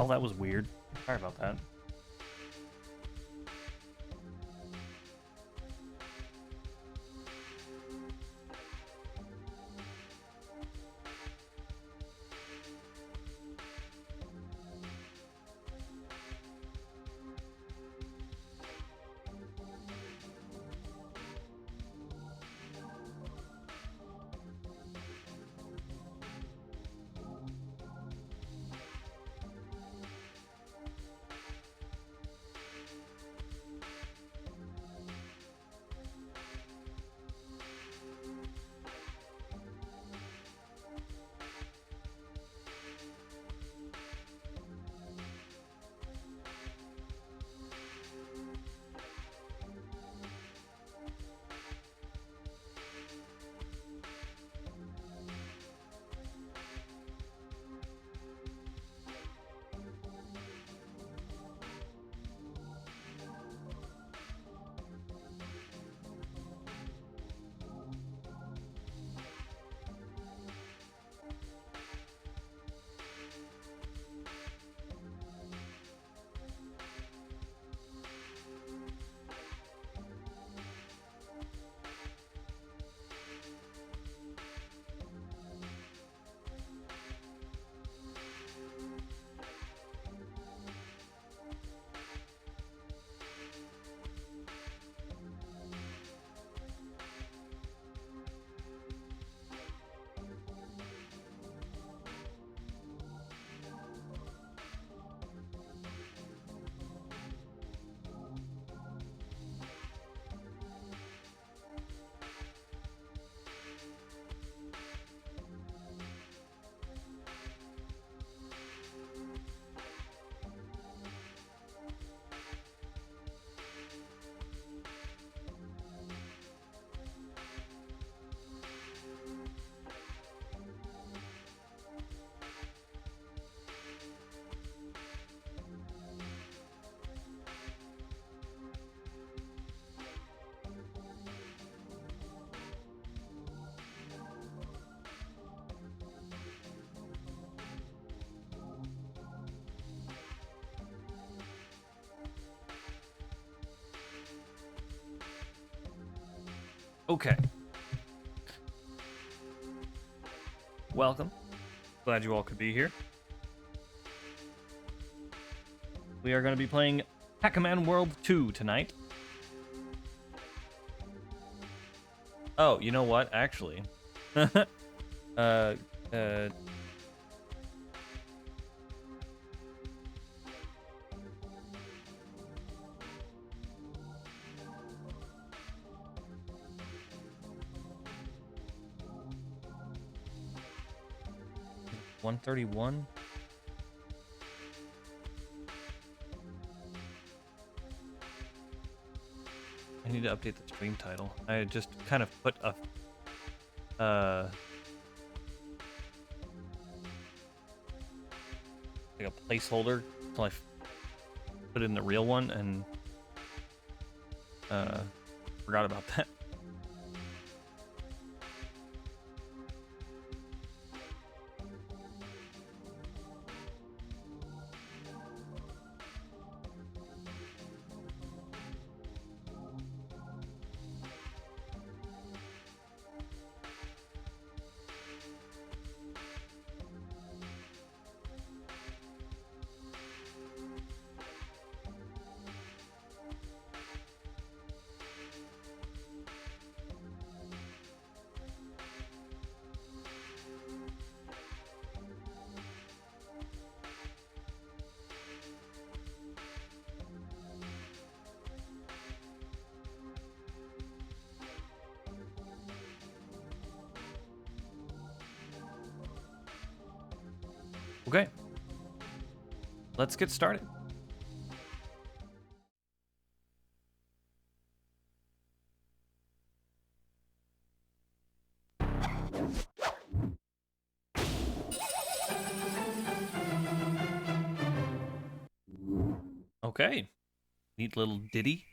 hell? That was weird. Sorry about that. Okay. Welcome. Glad you all could be here. We are going to be playing Pac-Man World 2 tonight. Oh, you know what? Actually. uh, 131. I need to update the stream title. I just kind of put a like a placeholder until I put in the real one and forgot about that. Okay, let's get started. Okay, neat little ditty.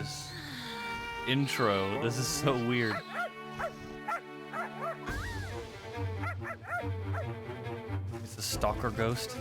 this intro. This is so weird. It's a stalker ghost.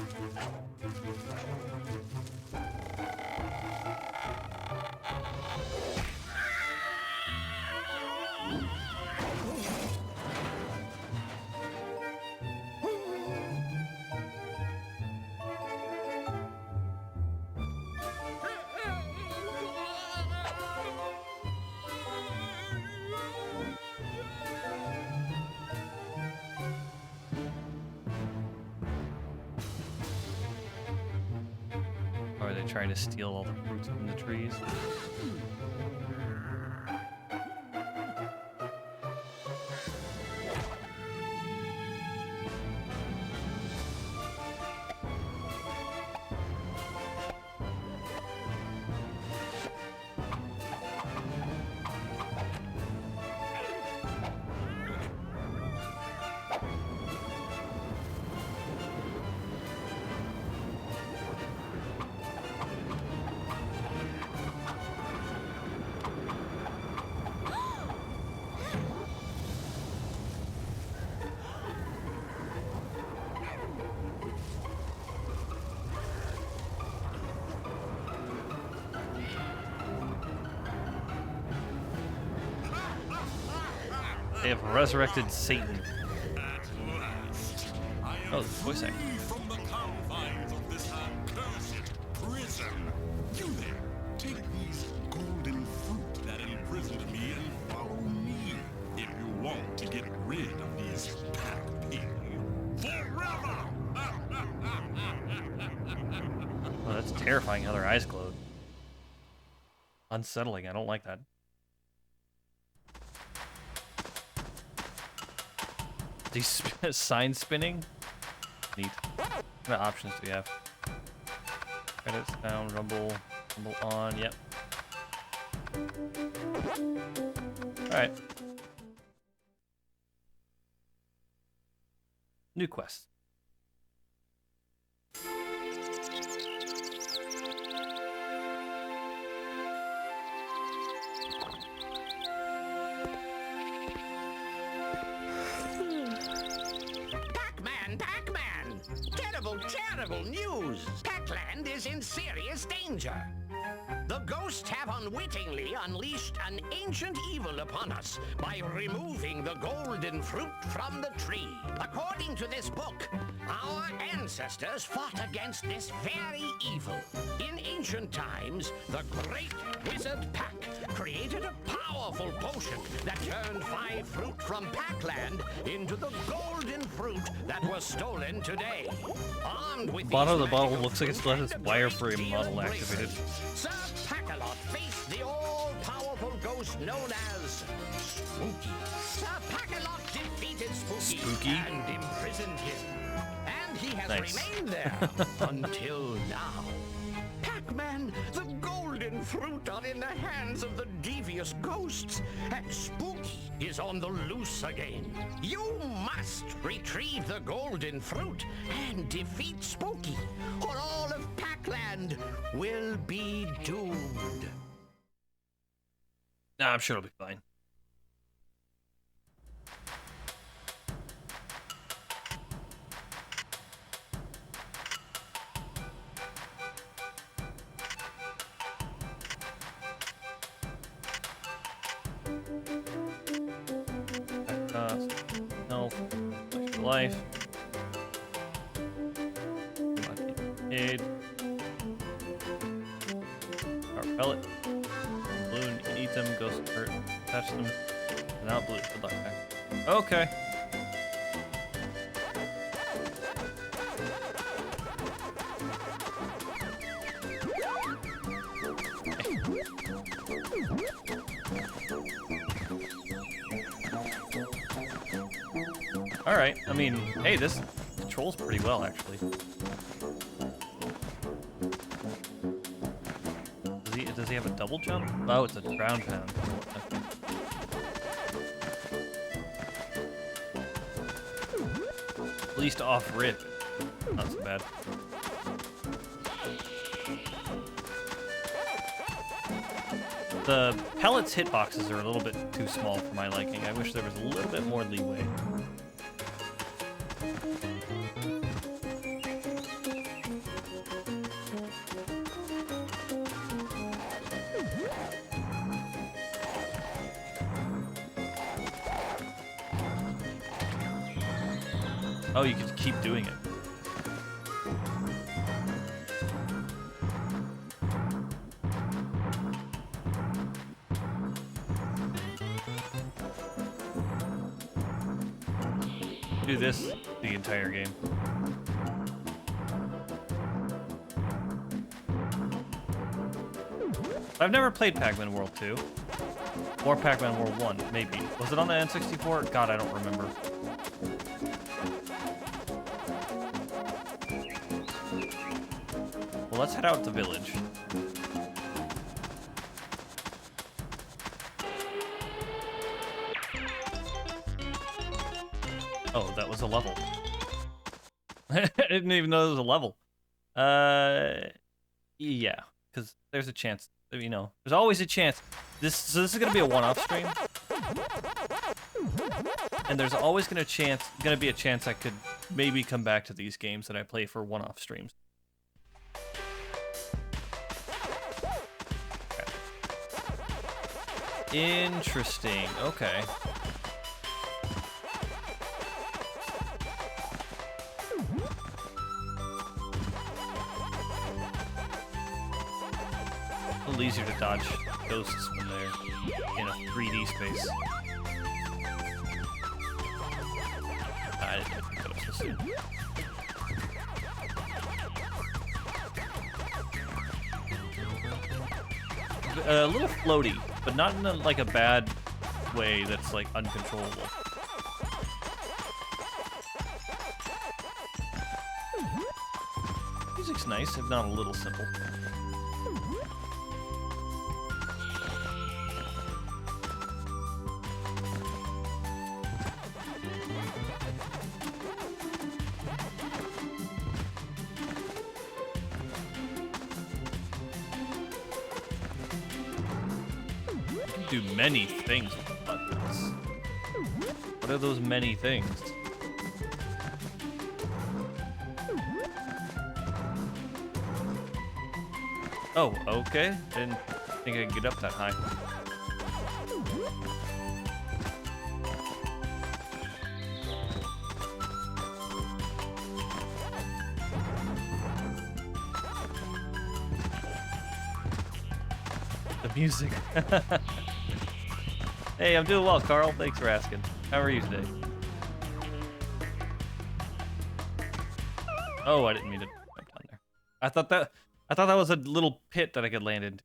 Or are they trying to steal all the fruits from the trees? They have resurrected Satan. Oh, the voice actor. From the confines of this accursed prison. You there, take these golden fruit that imprisoned me and follow me if you want to get rid of these pack people forever. Oh, that's terrifying how their eyes glowed. Unsettling. I don't like that. These sign spinning? Neat. What kind of options do you have? Credits down, rumble on, yep. Alright. New quest. Pac-Man! Terrible news! Pac-Land is in serious danger. The ghosts have unwittingly unleashed an ancient evil upon us by removing the golden fruit from the tree. According to this book, our ancestors fought against this very evil. In ancient times, the great wizard Pac created a powerful potion that turned 5 fruit from Pac-Land into the golden fruit that was stolen today. Armed with Bottom of the these bottle magical looks like it's fruit got its and a wireframe great model deal activated. Sir Pac-a-Lot faced the all-powerful ghost known as Spooky. Sir Pac-a-Lot defeated Spooky and imprisoned him. And he has remained there until now. Pac-Man, the golden fruit are in the hands of the devious ghosts, and Spooky is on the loose again. You must retrieve the golden fruit and defeat Spooky, or all of Pac-Land will be doomed. Nah, I'm sure it'll be fine. Health, life. Aid. Power pellet. Balloon, eat them, ghost hurt, touch them. Without blue. Good luck, guys. Okay. Alright, I mean, hey, this controls pretty well, actually. Does he have a double jump? Oh, it's a ground pound. Okay. At least off rip. Not so bad. The pellets hitboxes are a little bit too small for my liking. I wish there was a little bit more leeway. Oh, you can keep doing it. Do this the entire game. I've never played Pac-Man World 2. Or Pac-Man World 1, maybe. Was it on the N64? God, I don't remember. Well, let's head out to Village. Oh, that was a level. I didn't even know there was a level. Yeah, because there's a chance, you know, there's always a chance. So this is gonna be a one-off stream, and there's always gonna be a chance I could maybe come back to these games that I play for one-off streams. Okay. Interesting. Okay. A little easier to dodge ghosts when they're in a 3D space. I didn't think that was so soon. A little floaty, but not in like a bad way that's like uncontrollable. Music's nice, if not a little simple. Do many things with buttons. What are those many things? Oh, okay. Didn't think I could get up that high. The music. Hey, I'm doing well, Carl. Thanks for asking. How are you today? Oh, I didn't mean to jump down there. I thought that was a little pit that I could land in.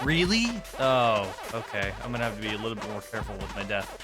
Really? Oh, okay. I'm gonna have to be a little bit more careful with my death.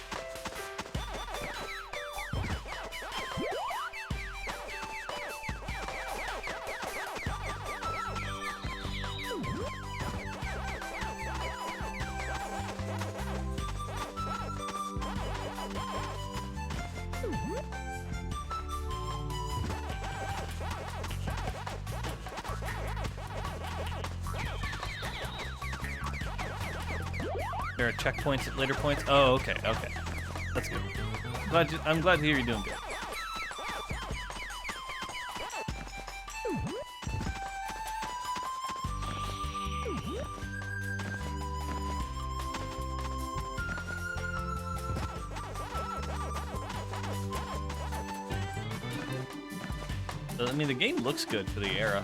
There are checkpoints at later points. Oh, okay, okay. That's good. I'm glad to hear you're doing good. I mean, the game looks good for the era.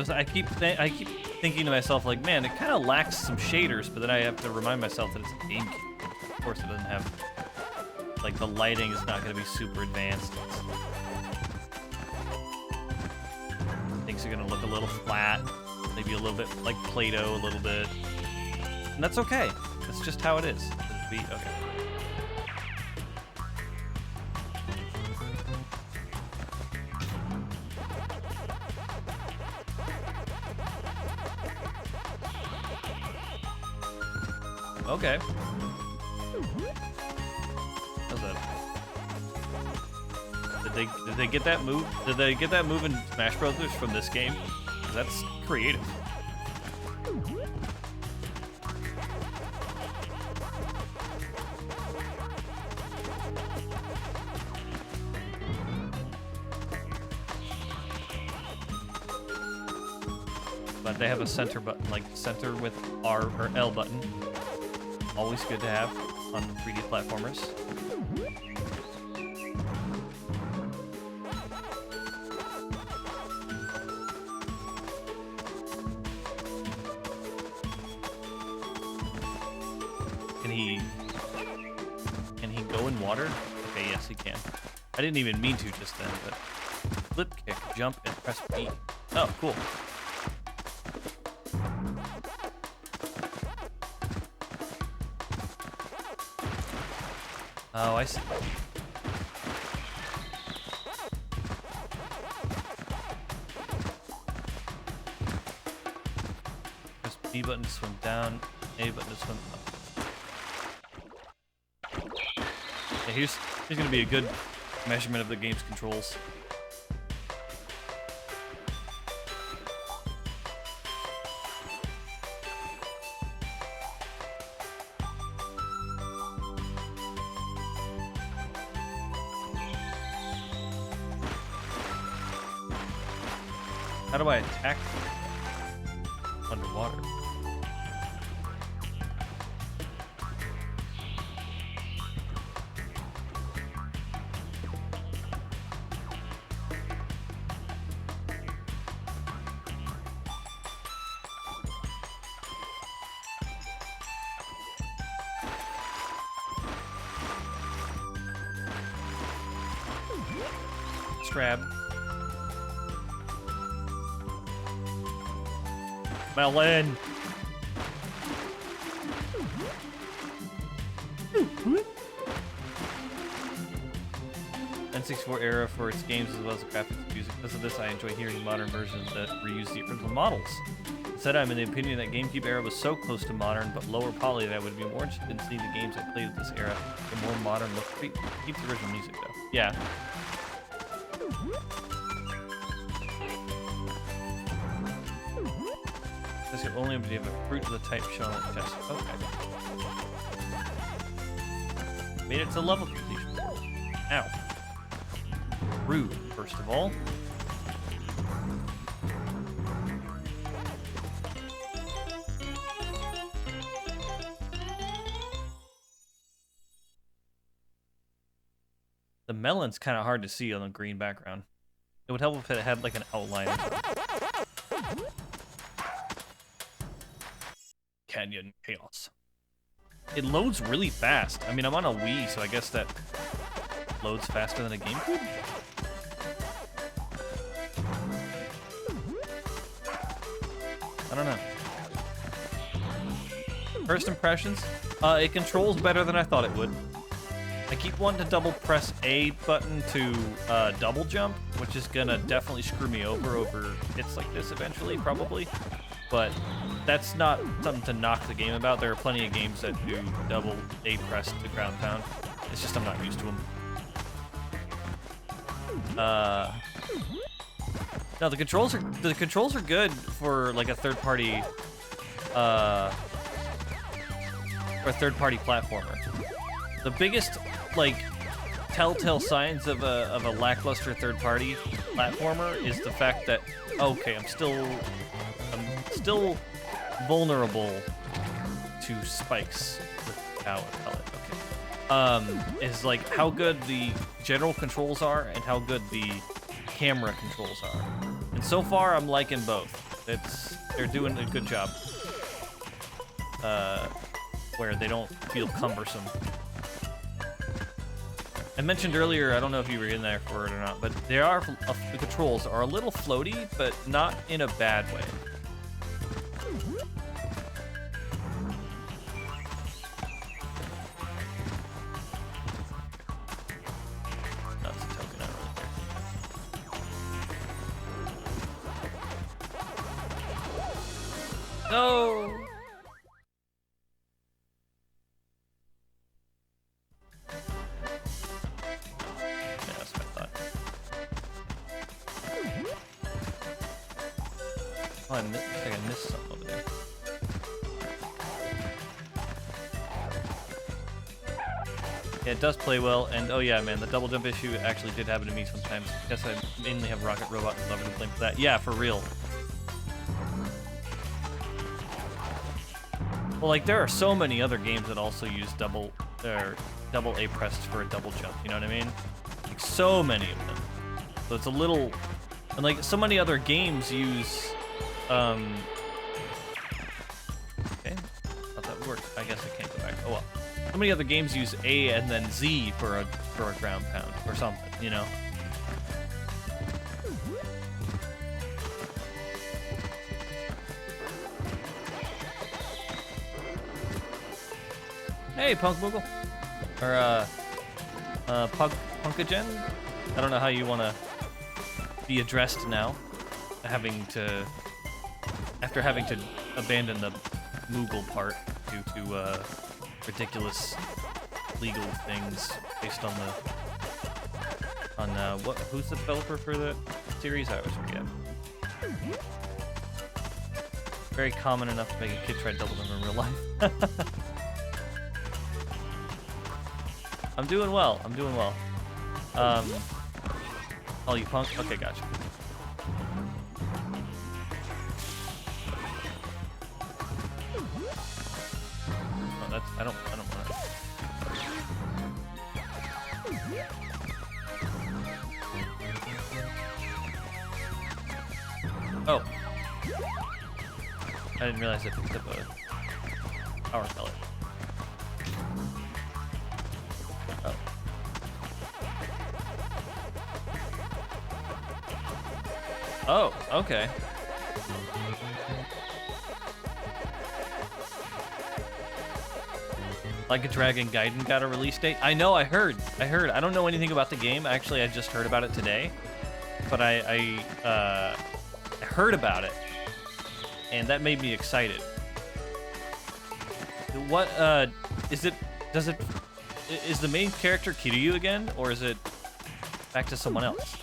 I keep thinking to myself, like, man, it kind of lacks some shaders, but then I have to remind myself that it's a GameCube. Of course, it doesn't have, like, the lighting is not going to be super advanced. Things are going to look a little flat, maybe a little bit like Play-Doh, a little bit, and that's okay. That's just how it is. It'll be okay. Okay. How's that? Did they get that move? Did they get that move in Smash Brothers from this game? 'Cause that's creative. But they have a center button, like center with R or L button. Always good to have on 3D platformers. Can he go in water? Okay, yes he can. I didn't even mean to just then, but flip kick, jump, and press B. Oh, cool. Oh, I see. Press B button to swim down, A button to swim up. Yeah, here's gonna be a good measurement of the game's controls. How do I attack underwater? Strab. Melon. N64 era for its games as well as the graphics and music. Because of this, I enjoy hearing modern versions that reuse the original models. Instead, I'm in the opinion that GameCube era was so close to modern but lower poly that I would be more interested in seeing the games I played with this era. The more modern look. Keep the original music though. Yeah. This could only be of a fruit of the type shown on the chest. Okay. Made it to level completion. Ow. Rude, first of all. The melon's kind of hard to see on the green background. It would help if it had like an outline. Canyon Chaos. It loads really fast. I mean, I'm on a Wii, so I guess that loads faster than a GameCube? I don't know. First impressions? It controls better than I thought it would. I keep wanting to double press A button to double jump, which is gonna definitely screw me over hits like this eventually, probably. But that's not something to knock the game about. There are plenty of games that do double A press to ground pound. It's just I'm not used to them. No, the controls are good for like a third party platformer. The biggest like telltale signs of a lackluster third party platformer is the fact that okay, I'm still vulnerable to spikes with power pellet. Okay. Is like how good the general controls are and how good the camera controls are. And so far I'm liking both. They're doing a good job. Where they don't feel cumbersome. I mentioned earlier, I don't know if you were in there for it or not, but the controls are a little floaty, but not in a bad way. That's a token out right there. No! Oh, I think I missed something over there. Yeah, it does play well, and oh yeah, man, the double jump issue actually did happen to me sometimes. I guess I mainly have Rocket Robot and Lover to blame for that. Yeah, for real. Well, like, there are so many other games that also use double A pressed for a double jump, you know what I mean? Like, so many of them. So it's a little... And, like, so many other games use... Okay. Thought that would work. I guess I can't go back. Oh, well. So many other games use A and then Z for a ground pound or something, you know? Hey, Punk Moogle. Or, Punkagen? I don't know how you want to be addressed now. After having to abandon the Moogle part due to, ridiculous legal things based on who's the developer for the series? I always forget. Very common enough to make a kid try double them in real life. I'm doing well. I'm doing well. Oh, you punk? Okay, gotcha. Oh, that's I don't want to. Oh. I didn't realize I picked up a power pellet. Oh, okay. Like a Dragon Gaiden got a release date? I know, I heard. I don't know anything about the game. Actually, I just heard about it today. But I heard about it. And that made me excited. What, is the main character Kiryu again? Or is it back to someone else?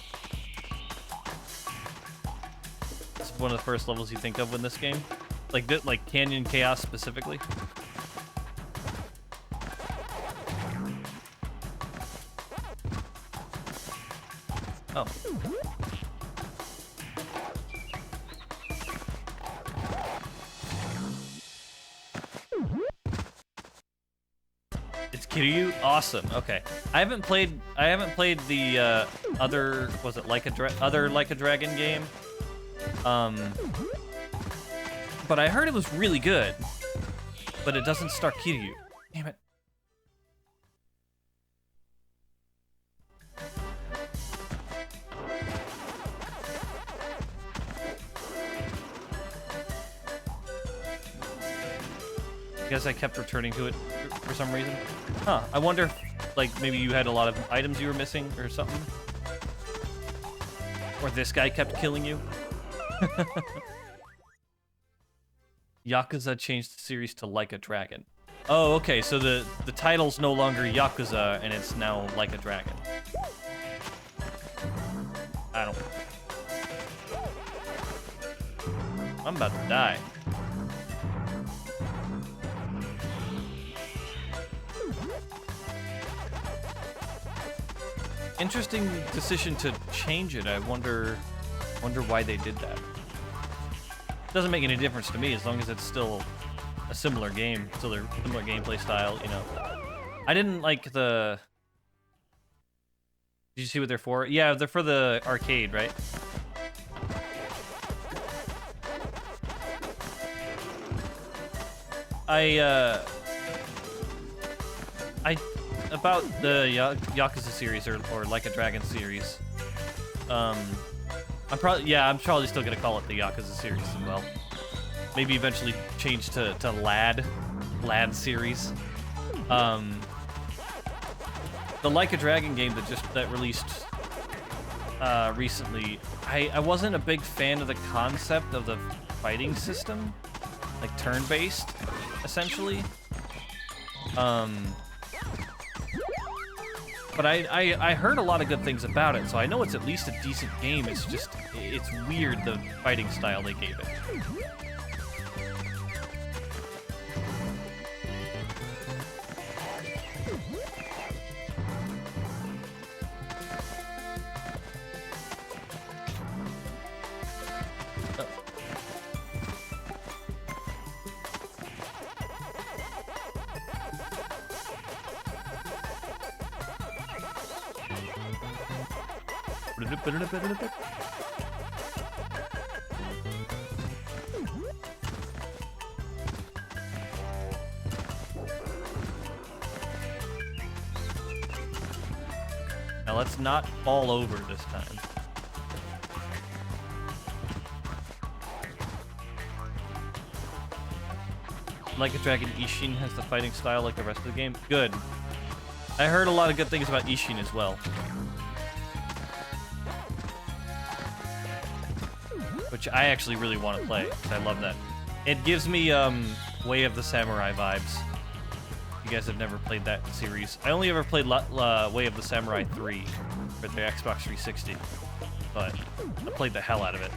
One of the first levels you think of in this game, like Canyon Chaos specifically. Oh. It's Kiryu? Awesome. Okay. I haven't played the other Like a Dragon game. But I heard it was really good. But it doesn't star Kiryu. Damn it. Guess I kept returning to it for some reason. Huh. I wonder if, like, maybe you had a lot of items you were missing or something. Or this guy kept killing you. Yakuza changed the series to Like a Dragon. Oh, okay, so the title's no longer Yakuza, and it's now Like a Dragon. I'm about to die. Interesting decision to change it. I wonder why they did that. Doesn't make any difference to me as long as it's still a similar game, still a similar gameplay style, you know. I didn't like the... Did you see what they're for? Yeah, they're for the arcade, right? About the Yakuza series or Like a Dragon series. I'm probably still gonna call it the Yakuza series as well. Maybe eventually change to Lad series. The Like a Dragon game that released recently, I wasn't a big fan of the concept of the fighting system, like turn-based, essentially. But I heard a lot of good things about it, so I know it's at least a decent game. It's just, it's weird, the fighting style they gave it. Now let's not fall over this time. Like a Dragon, Ishin has the fighting style like the rest of the game. Good. I heard a lot of good things about Ishin as well. Which I actually really want to play, because I love that. It gives me Way of the Samurai vibes. You guys have never played that series. I only ever played Way of the Samurai 3 for the Xbox 360, but I played the hell out of it.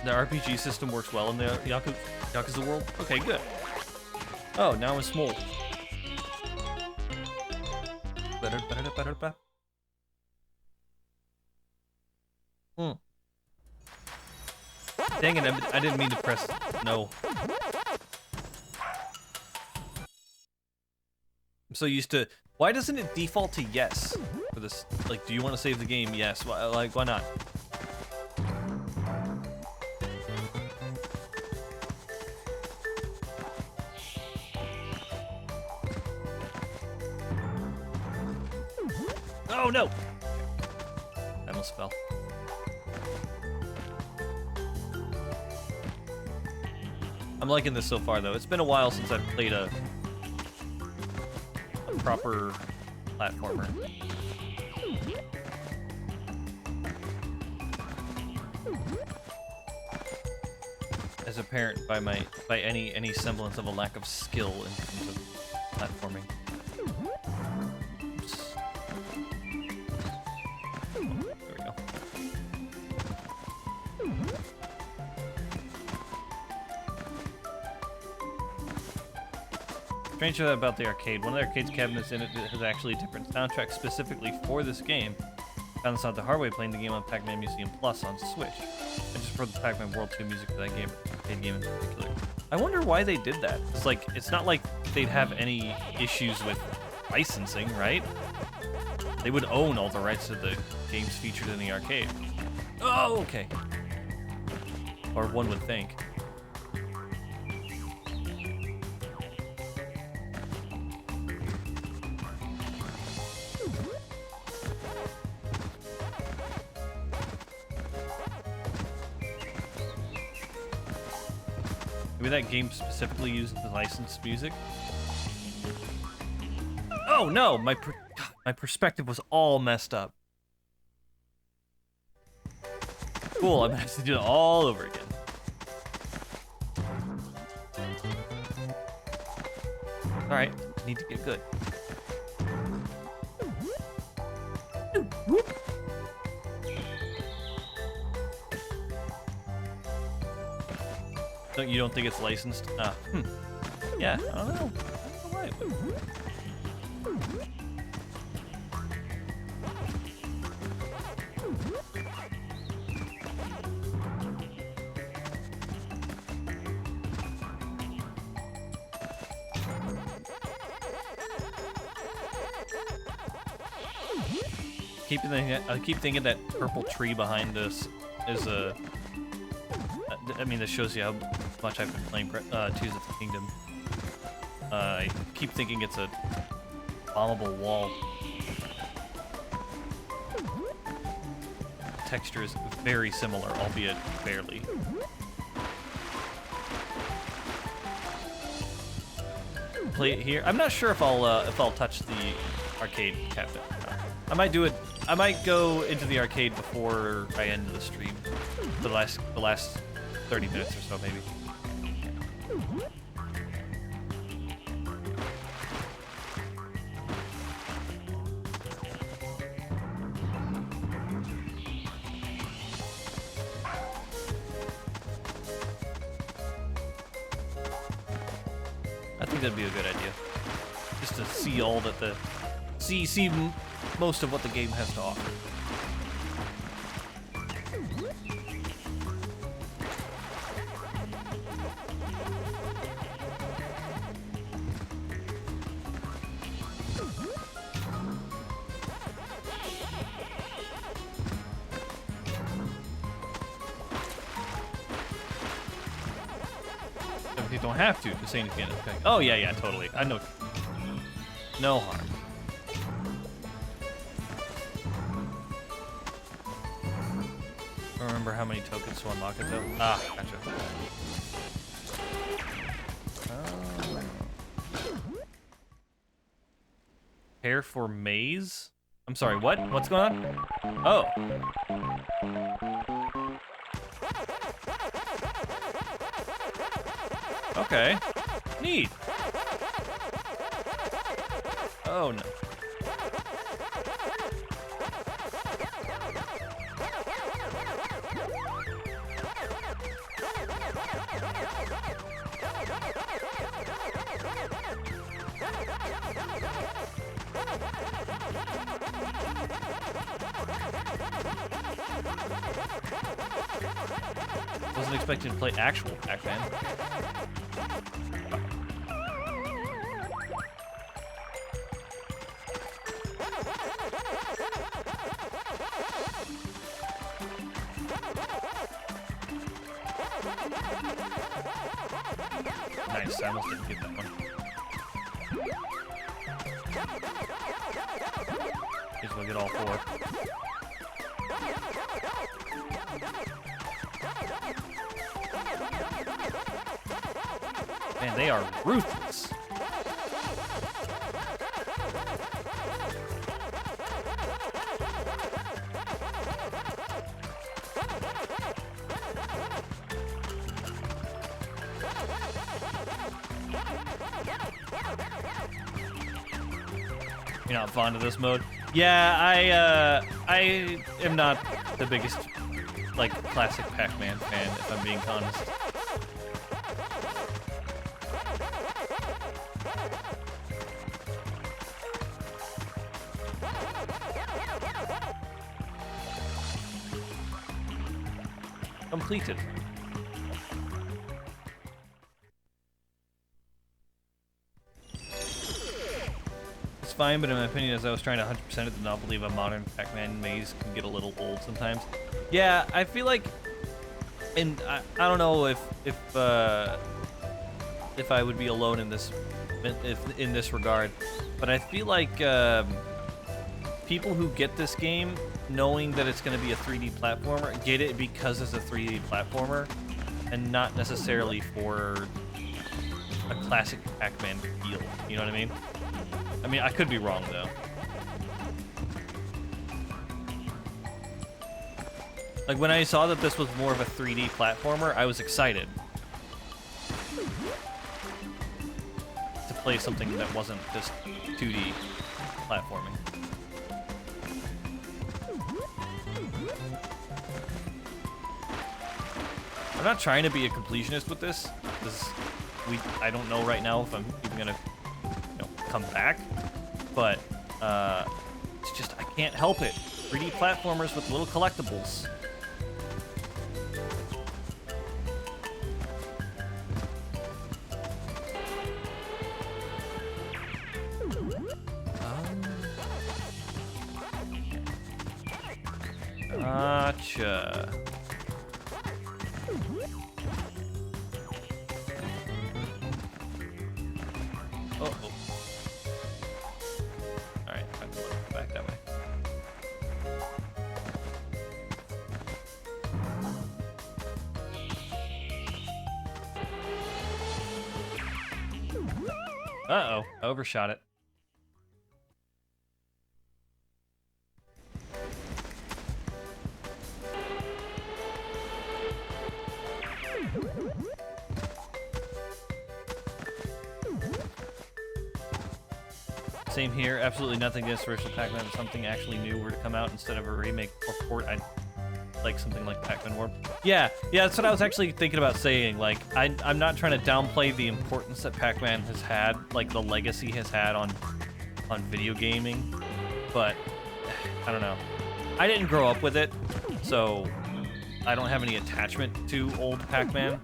The RPG system works well in the Yakuza world? Okay, good. Oh, now it's small. Dang it, I didn't mean to press no. I'm so used to... Why doesn't it default to yes for this? Like, do you want to save the game? Yes. Why not? Oh, no! I almost fell. I'm liking this so far, though. It's been a while since I've played a proper platformer. As apparent by any semblance of a lack of skill in terms of platforming. Oops. Oh, there we go. Strange about the arcade. One of the arcade's cabinets in it has actually a different soundtrack specifically for this game. Found this out the hard way playing the game on Pac-Man Museum Plus on Switch. I just prefer the Pac-Man World 2 music for that game, arcade game in particular. I wonder why they did that. It's not like they'd have any issues with licensing, right? They would own all the rights to the games featured in the arcade. Oh, okay. Or one would think. Maybe that game specifically used the licensed music. Oh no, my perspective was all messed up. Cool, I'm gonna have to do it all over again. Alright, need to get good. Whoop. You don't think it's licensed? Yeah, I don't know. Why? I keep thinking that purple tree behind us is a... I mean, this shows you how much I've been playing Tears of the Kingdom. I keep thinking it's a bombable wall. The texture is very similar, albeit barely. Play it here. I'm not sure if I'll touch the arcade cabinet. I might do it. I might go into the arcade before I end the stream. The last 30 minutes or so, maybe. think that'd be a good idea. Just to see all that the see most of what the game has to offer. You don't have to say anything. Oh yeah, totally. I know. No harm. I don't remember how many tokens to unlock it though. Ah, gotcha. Prepare for maze? I'm sorry, what? What's going on? Oh. Okay. Neat. Oh no. Wasn't expecting to play actual Pac-Man. Nice, I almost didn't get that one. Guess we'll get all four. Man, they are ruthless. You're not fond of this mode? Yeah, I am not the biggest, like, classic Pac-Man fan, if I'm being honest. Completed. It's fine, but in my opinion, as I was trying to 100% it, did not believe a modern Pac-Man maze can get a little old sometimes. Yeah, I feel like, and I don't know if I would be alone in this, in this regard, but I feel like people who get this game, knowing that it's going to be a 3D platformer, get it because it's a 3D platformer, and not necessarily for a classic Pac-Man feel. You know what I mean? I mean, I could be wrong though. Like when I saw that this was more of a 3D platformer, I was excited to play something that wasn't just 2D platforming. I'm not trying to be a completionist with this, because I don't know right now if I'm even gonna, you know, come back. But it's just I can't help it. 3D platformers with little collectibles. Gotcha. Uh-oh. Alright, back that way. Uh-oh, I overshot it. Same here. Absolutely nothing against versus Pac-Man. If something actually new were to come out instead of a remake or port, I'd like something like Pac-Man Warp. Yeah, that's what I was actually thinking about saying. Like, I'm not trying to downplay the importance that Pac-Man has had, like the legacy has had on video gaming, but I don't know. I didn't grow up with it, so I don't have any attachment to old Pac-Man.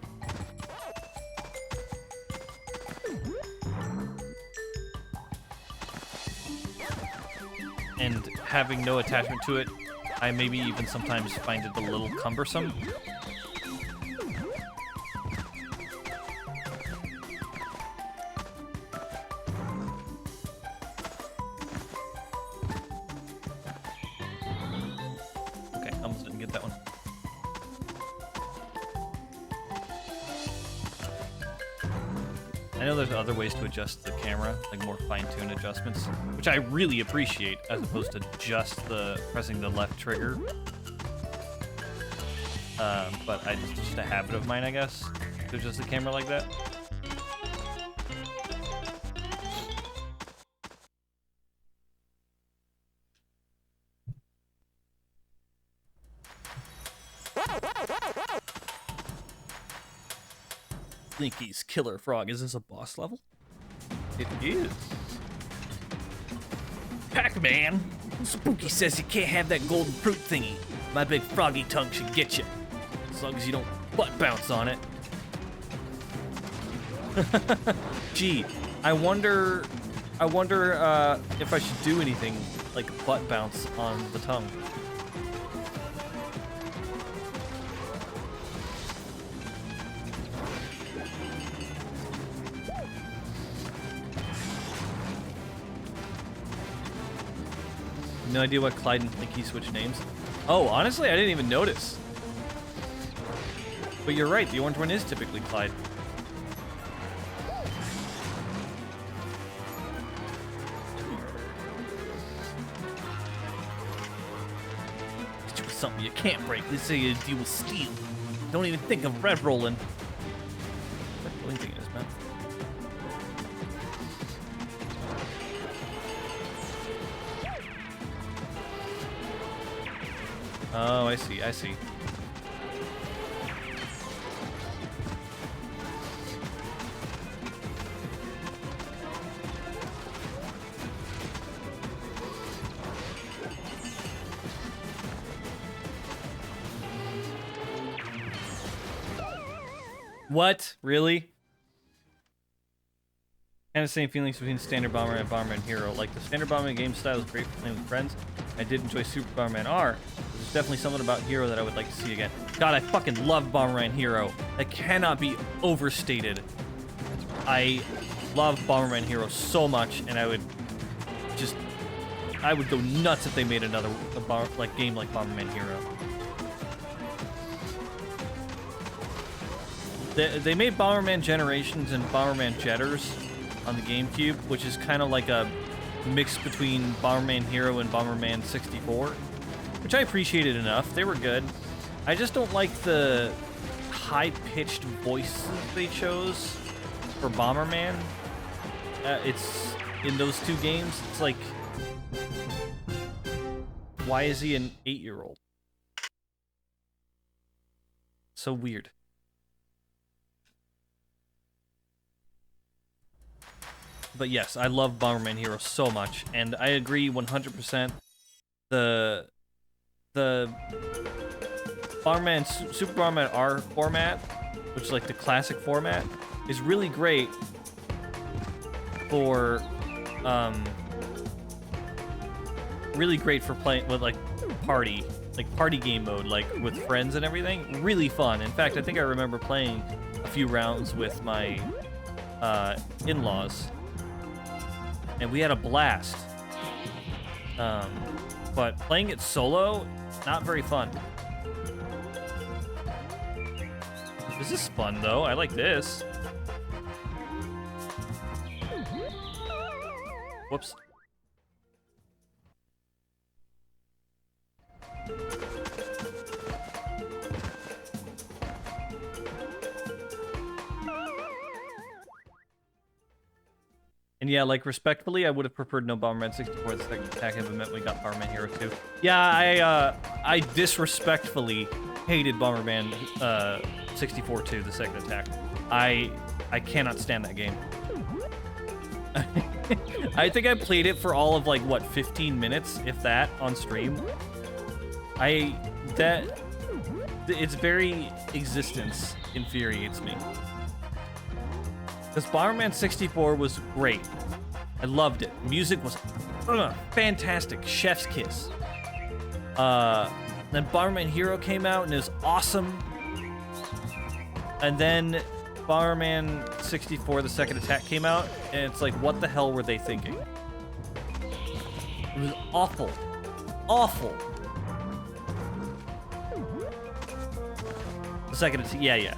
And having no attachment to it, I maybe even sometimes find it a little cumbersome. Okay, almost didn't get that one. I know there's other ways to adjust the camera, like more fine-tuned adjustments, which I really appreciate, as opposed to just pressing the left trigger. But it's just a habit of mine, I guess, to adjust the camera like that. Blinky's Killer Frog. Is this a boss level? It is. Pac-Man! Spooky says you can't have that golden fruit thingy. My big froggy tongue should get you. As long as you don't butt bounce on it. Gee, I wonder if I should do anything like butt bounce on the tongue. No idea what Clyde and Blinky switched names. Oh, honestly, I didn't even notice. But you're right, the orange one is typically Clyde. Get you with something you can't break. Let's say you deal with steel. Don't even think of red rolling. What rolling thing is, man? Oh, I see, I see. What? Really? Kind of same feelings between Standard Bomberman and Bomberman Hero. Like, the Standard Bomberman game style is great for playing with friends. I did enjoy Super Bomberman R. There's definitely something about Hero that I would like to see again. God, I fucking love Bomberman Hero. That cannot be overstated. I love Bomberman Hero so much, and I would go nuts if they made another game like Bomberman Hero. They made Bomberman Generations and Bomberman Jetters on the GameCube, which is kind of like a mix between Bomberman Hero and Bomberman 64, which I appreciated enough. They were good. I just don't like the high-pitched voices they chose for Bomberman. It's in those two games. It's like, why is he an 8-year-old? So weird. But yes, I love Bomberman Hero so much, and I agree 100%. The Super Bomberman R format, which is like the classic format, is really great for playing with like party game mode, like with friends and everything. Really fun. In fact, I think I remember playing a few rounds with my in-laws. And we had a blast. But playing it solo, not very fun. This is fun, though. I like this. Whoops. And yeah, like, respectfully, I would have preferred no Bomberman 64 the second attack if it meant we got Bomberman Hero 2. Yeah, I disrespectfully hated Bomberman 64 2 the second attack. I cannot stand that game. I think I played it for all of, like, what, 15 minutes, if that, on stream. Its very existence infuriates me. Because Bomberman 64 was great. I loved it. Music was fantastic. Chef's kiss. Then Bomberman Hero came out and it was awesome. And then Bomberman 64, the second attack came out, and it's like, what the hell were they thinking? It was awful. Awful. The second attack, yeah.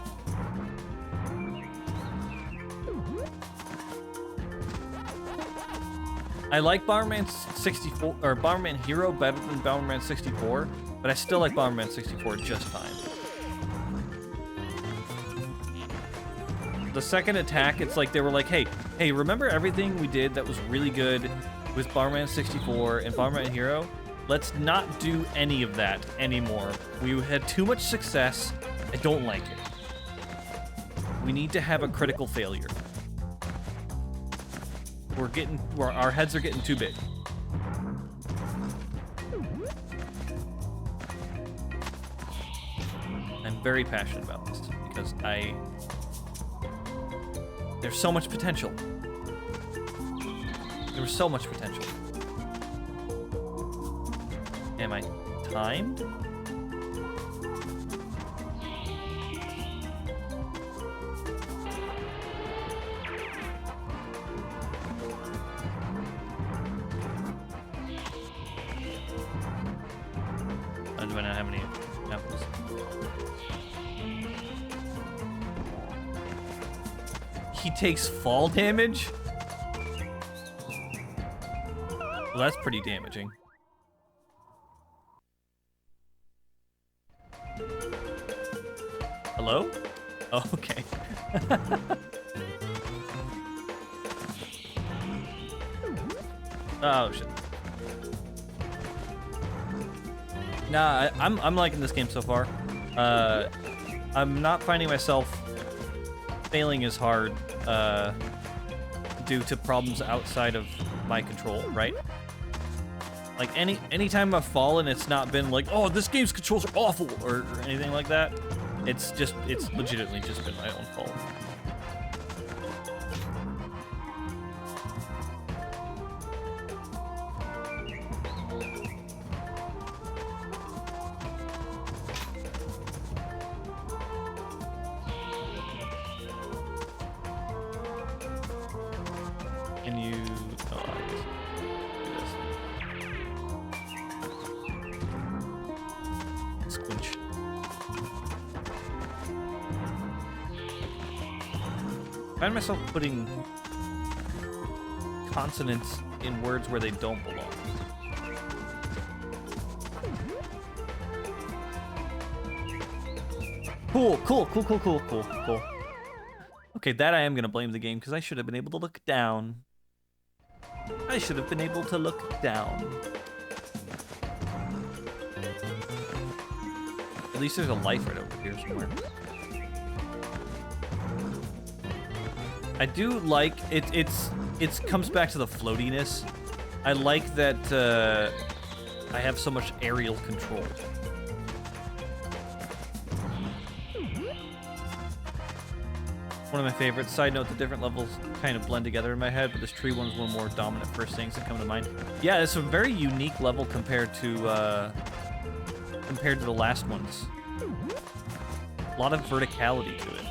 I like Bomberman 64 or Bomberman Hero better than Bomberman 64, but I still like Bomberman 64 just fine. The second attack, it's like they were like, hey, remember everything we did that was really good with Bomberman 64 and Bomberman Hero? Let's not do any of that anymore. We had too much success. I don't like it. We need to have a critical failure. Our heads are getting too big. I'm very passionate about this because there's so much potential. There was so much potential. Am I timed? Do I not have any apples? He takes fall damage? Well, that's pretty damaging. Hello? Oh, okay. Oh, shit. Nah, I'm liking this game so far. I'm not finding myself failing as hard due to problems outside of my control, right? Like anytime I've fallen, it's not been like, oh, this game's controls are awful or anything like that. It's legitimately just been my own fault. Can you... Oh, I guess. Do this. Squinch. I find myself putting consonants in words where they don't belong. Cool. Okay, that I am gonna blame the game because I should have been able to look down. I should have been able to look down. At least there's a life right over here somewhere. I do like it. It comes back to the floatiness. I like that I have so much aerial control. One of my favorites. Side note, the different levels kind of blend together in my head, but this tree one's one of the more dominant first things that come to mind. Yeah, it's a very unique level compared to the last ones. A lot of verticality to it.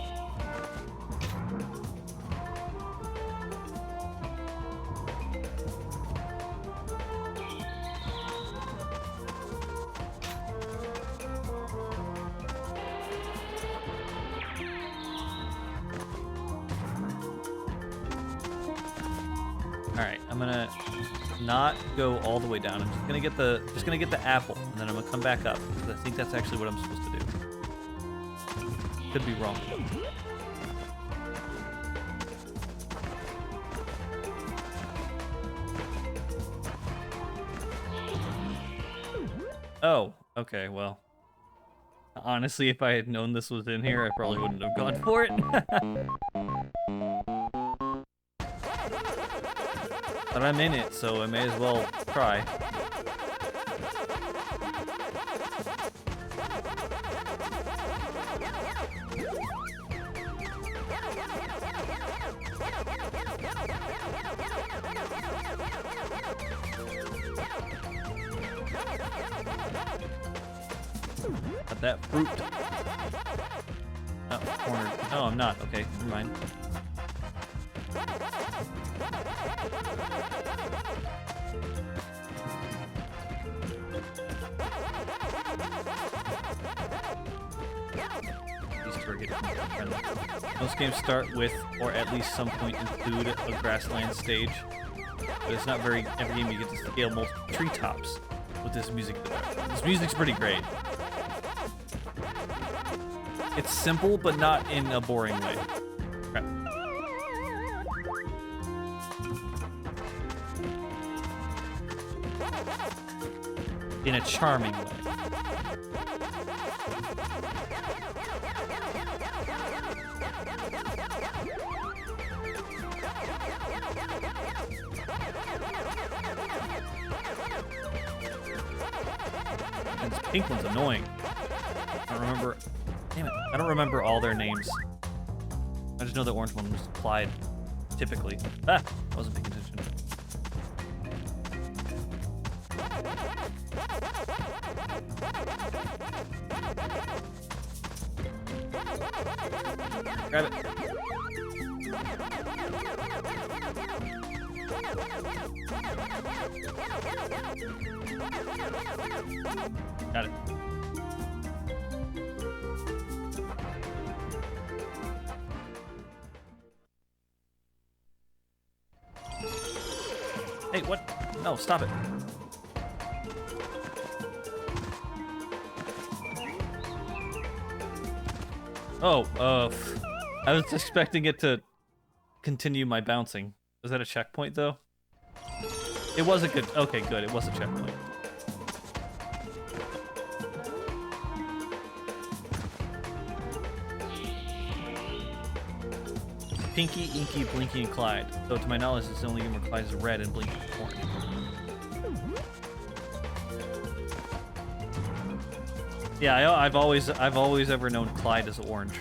Alright, I'm gonna not go all the way down. I'm just gonna get the apple, and then I'm gonna come back up. Because I think that's actually what I'm supposed to do. Could be wrong. Oh, okay, well. Honestly, if I had known this was in here, I probably wouldn't have gone for it. But I'm in it, so I may as well try. Got that fruit. Oh, cornered. Oh, I'm not. Okay, never mind. These two are getting friendly. Most games start with, or at least some point include, a grassland stage. But it's not every game you get to scale multiple treetops with this music. This music's pretty great. It's simple, but not in a boring way. Crap. In a charming way. And this pink one's annoying. I don't remember. Damn it. I don't remember all their names. I just know the orange one was Clyde, typically. Ah! I wasn't paying attention. Grab it. Got it. Hey, what? No, stop it. Oh, I was expecting it to continue my bouncing. Was that a checkpoint, though? It was a good... Okay, good. It was a checkpoint. Pinky, Inky, Blinky, and Clyde. Though to my knowledge, it's the only game where Clyde is red and Blinky is orange. Yeah, I've always ever known Clyde as orange.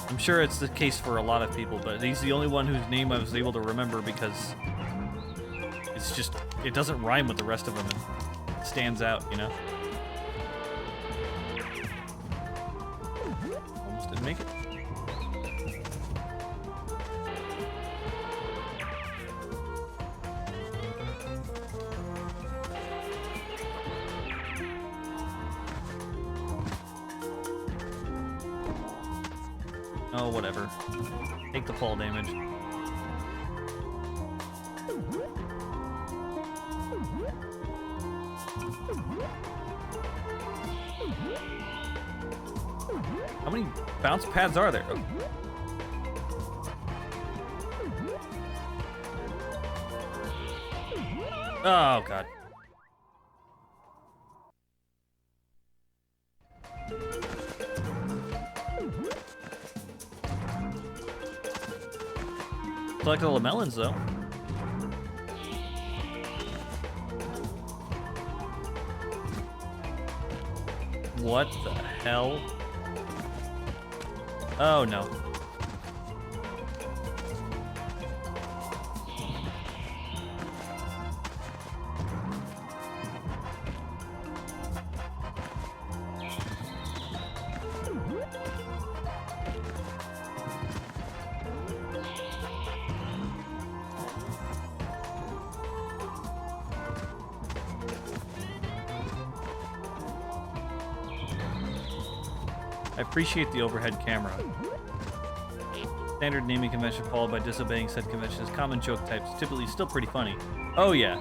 I'm sure it's the case for a lot of people, but he's the only one whose name I was able to remember because it's just, it doesn't rhyme with the rest of them. It stands out, you know? Almost didn't make it. Oh, whatever. Take the fall damage. How many bounce pads are there? Oh, God. Collect all the melons, though. What the hell? Oh, no. I appreciate the overhead camera. Standard naming convention followed by disobeying said convention is common joke types, typically still pretty funny. Oh yeah,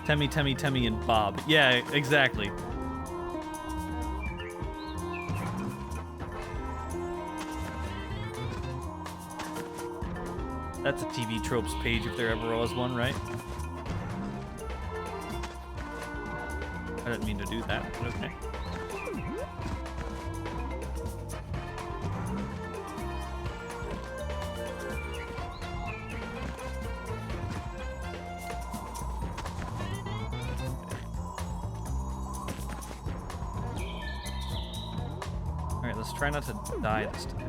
Temmy, Temmy, Temmy, and Bob. Yeah, exactly. That's a TV tropes page if there ever was one, right? I didn't mean to do that, but okay. Alright, let's try not to die this time.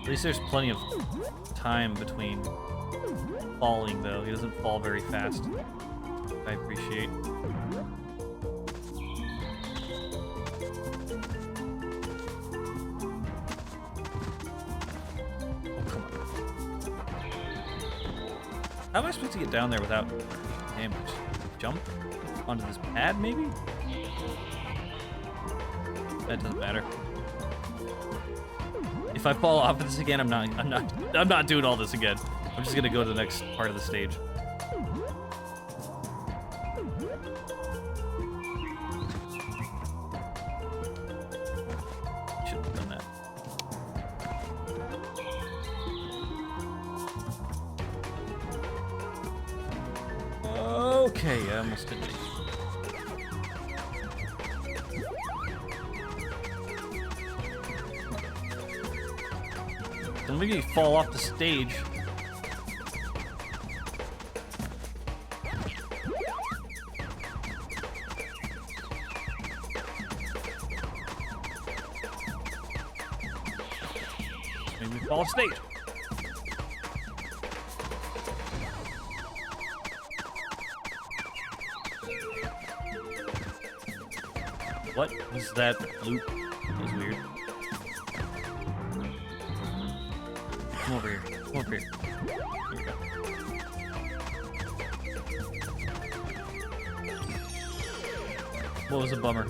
At least there's plenty of time between falling, though. He doesn't fall very fast. I appreciate. Oh, come on. How am I supposed to get down there without damage? Jump onto this pad, maybe? That doesn't matter. If I fall off this again, I'm not doing all this again. I'm just gonna go to the next part of the stage. Shouldn't have done that. Okay, I almost did it. Don't make me fall off the stage. Make me fall off stage. What was that loop? That was weird. Come over here. Come over here. There we go. What was a bummer?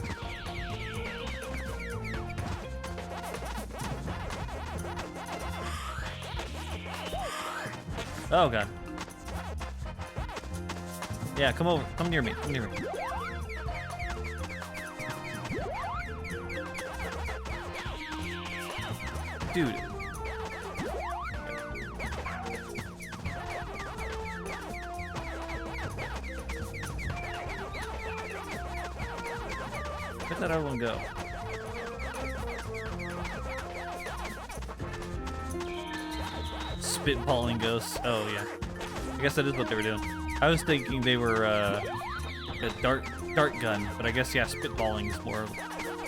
Oh god. Yeah, come over. Come near me. Come near me. Dude. Where'd that other one go? Spitballing ghosts. Oh, yeah. I guess that is what they were doing. I was thinking they were a dart gun, but I guess, yeah, spitballing is more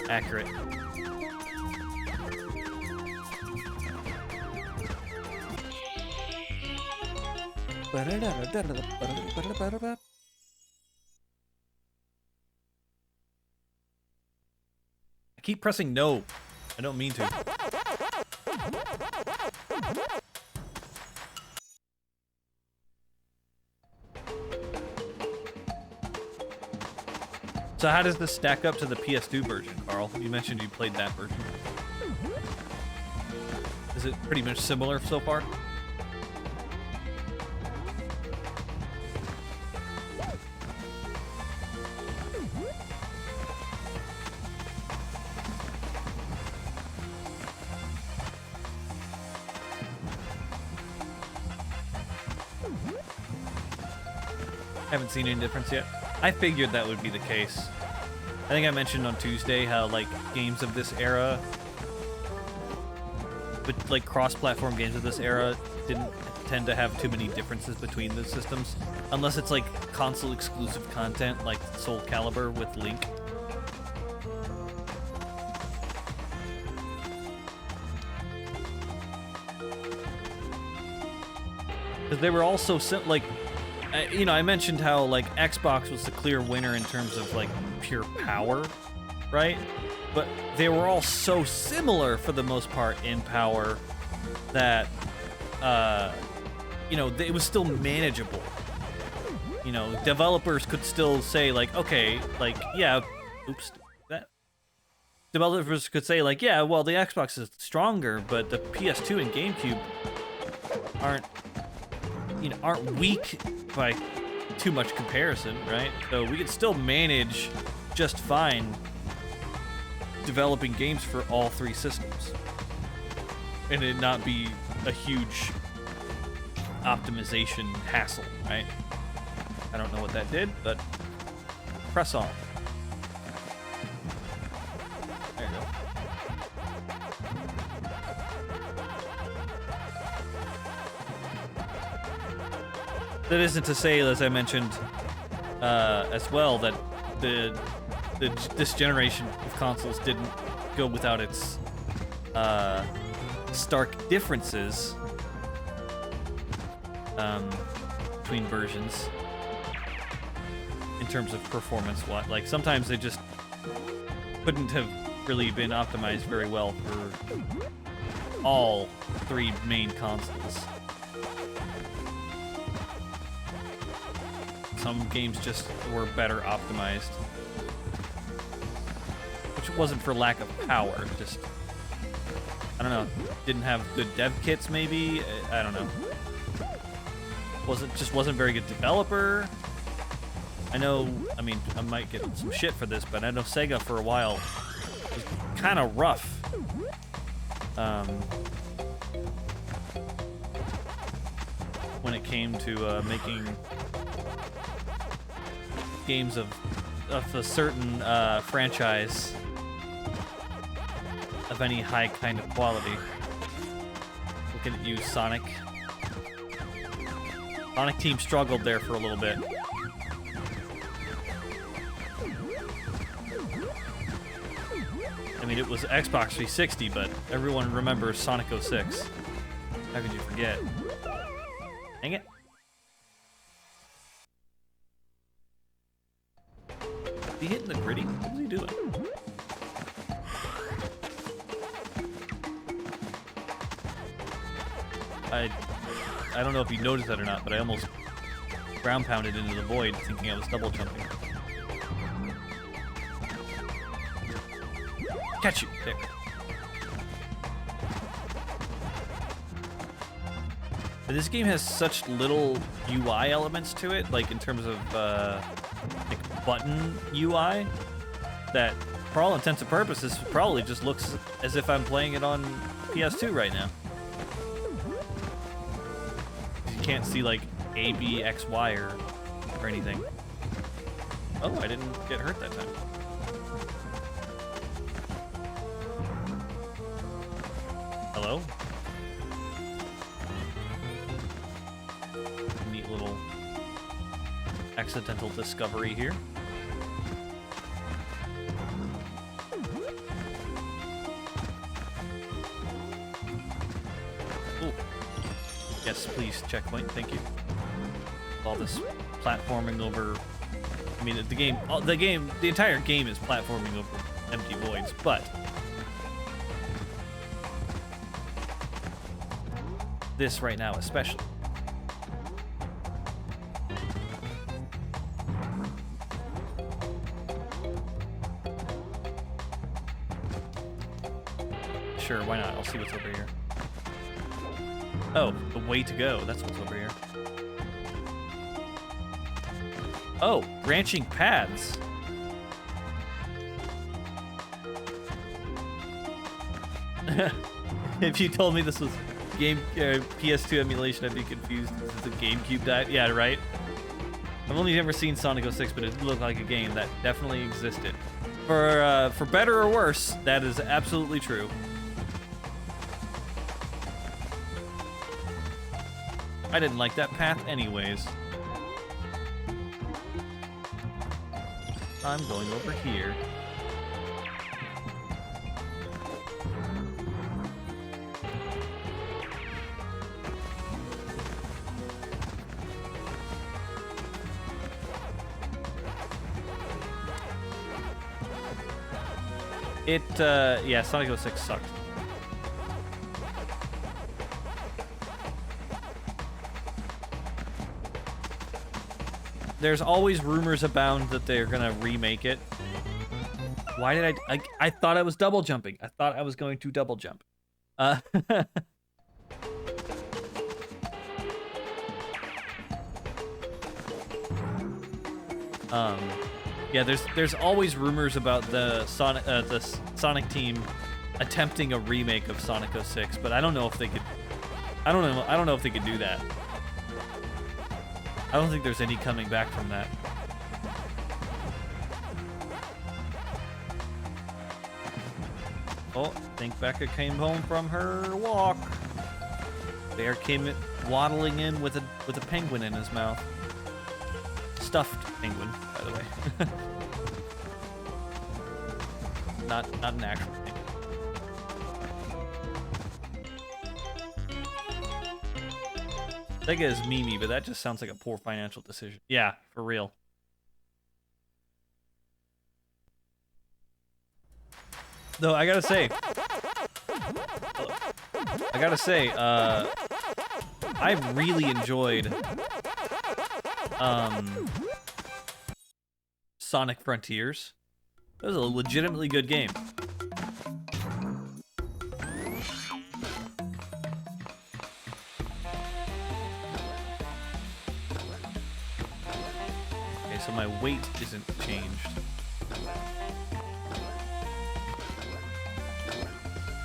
accurate. I keep pressing no. I don't mean to. So how does this stack up to the PS2 version, Carl? You mentioned you played that version. Is it pretty much similar so far? Haven't seen any difference yet. I figured that would be the case. I think I mentioned on Tuesday how like games of this era, but like cross-platform games of this era didn't tend to have too many differences between the systems, unless it's like console-exclusive content like Soul Calibur with Link. Because they were all so like. You know, I mentioned how, like, Xbox was the clear winner in terms of, like, pure power, right? But they were all so similar, for the most part, in power that, you know, it was still manageable. You know, developers could still say, like, okay, like, yeah, oops, that. Developers could say, like, yeah, well, the Xbox is stronger, but the PS2 and GameCube aren't weak by too much comparison, right? So we could still manage just fine developing games for all 3 systems. And it not be a huge optimization hassle, right? I don't know what that did, but press on. There you go. That isn't to say, as I mentioned as well, that this generation of consoles didn't go without its stark differences between versions in terms of performance. Like sometimes they just couldn't have really been optimized very well for all 3 main consoles. Some games just were better optimized, which wasn't for lack of power, just, I don't know, didn't have good dev kits maybe, I don't know. Wasn't very good developer. I know, I mean, I might get some shit for this, but I know Sega for a while was kind of rough. When it came to making games of a certain franchise of any high kind of quality. Looking at you, Sonic. Sonic Team struggled there for a little bit. I mean, it was Xbox 360, but everyone remembers Sonic 06. How could you forget? Dang it. Is he hitting the gritty? What is he doing? I don't know if you noticed that or not, but I almost ground pounded into the void thinking I was double jumping. Catch you! There. But this game has such little UI elements to it, like in terms of like button UI, that for all intents and purposes probably just looks as if I'm playing it on PS2 right now. You can't see like A, B, X, Y or anything. Oh, I didn't get hurt that time. Hello? Neat little accidental discovery here. Ooh. Yes, please, checkpoint, thank you. All this platforming over... I mean, the entire game is platforming over empty voids, but... this right now especially. Sure, why not? I'll see what's over here. Oh, the way to go. That's what's over here. Oh, branching paths. If you told me this was PS2 emulation, I'd be confused. This is a GameCube diet. Yeah, right? I've only ever seen Sonic 06, but it looked like a game that definitely existed. For better or worse, that is absolutely true. I didn't like that path anyways. I'm going over here. Yeah, Sonic 06 sucked. There's always rumors abound that they're gonna remake it. Why did I thought I was double jumping. I thought I was going to double jump. Yeah, there's always rumors about the Sonic team attempting a remake of Sonic 06, but I don't know if they could. I don't know if they could do that. I don't think there's any coming back from that. Oh, I think Becca came home from her walk. Bear came waddling in with a penguin in his mouth. Stuffed penguin, by the way. not an actual penguin. Sega is Mimi, but that just sounds like a poor financial decision. Yeah, for real. Though I gotta say, I really enjoyed Sonic Frontiers. It was a legitimately good game. Okay, so my weight isn't changed.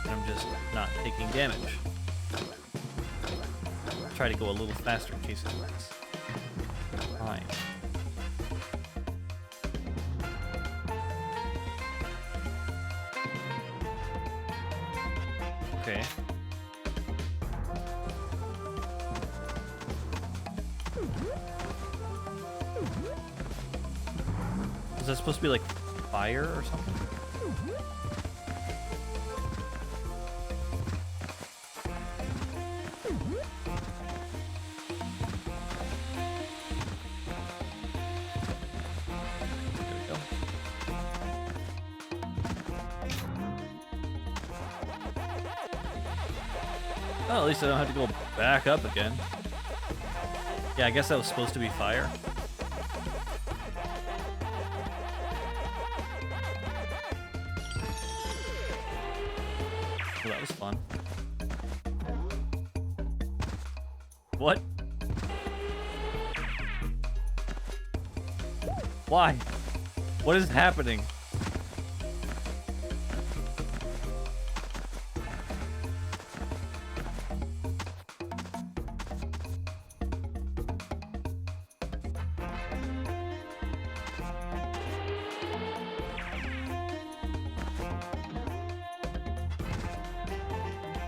And I'm just not taking damage. Try to go a little faster in case it works. Fine. Okay. Is that supposed to be like fire or something? Well, at least I don't have to go back up again. Yeah, I guess that was supposed to be fire. Well, that was fun. What? Why? What is happening?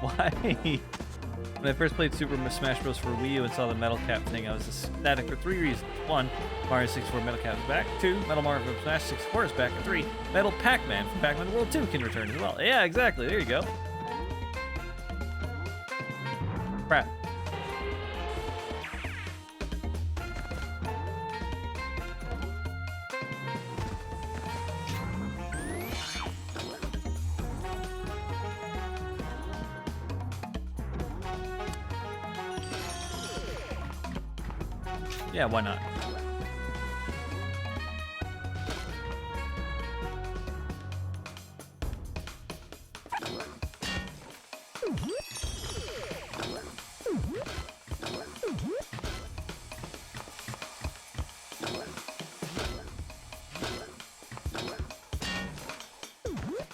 Why? When I first played Super Smash Bros. For Wii U and saw the Metal Cap thing, I was ecstatic for 3 reasons. 1, Mario 64 Metal Cap is back. 2, Metal Mario from Smash 64 is back. And 3, Metal Pac-Man from Pac-Man World 2 can return as well. Yeah, exactly. There you go. Crap. Yeah, why not?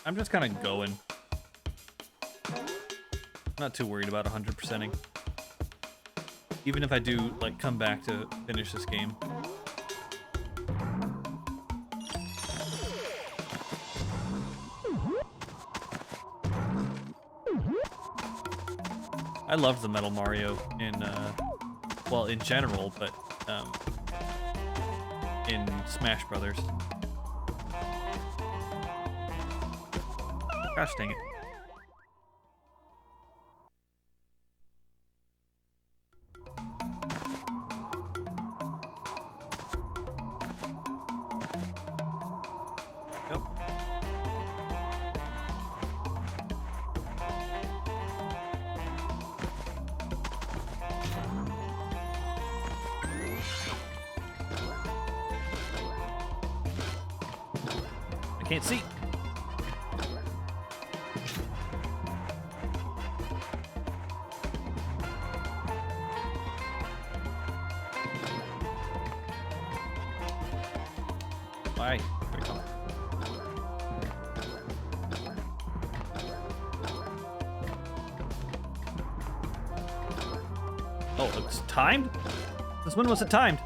I'm just kind of going. Not too worried about 100%ing. Even if I do, like, come back to finish this game. I love the Metal Mario in, well, in general, but, in Smash Brothers. Gosh dang it. I can't see. Why? Oh, it's timed? Since when was it timed?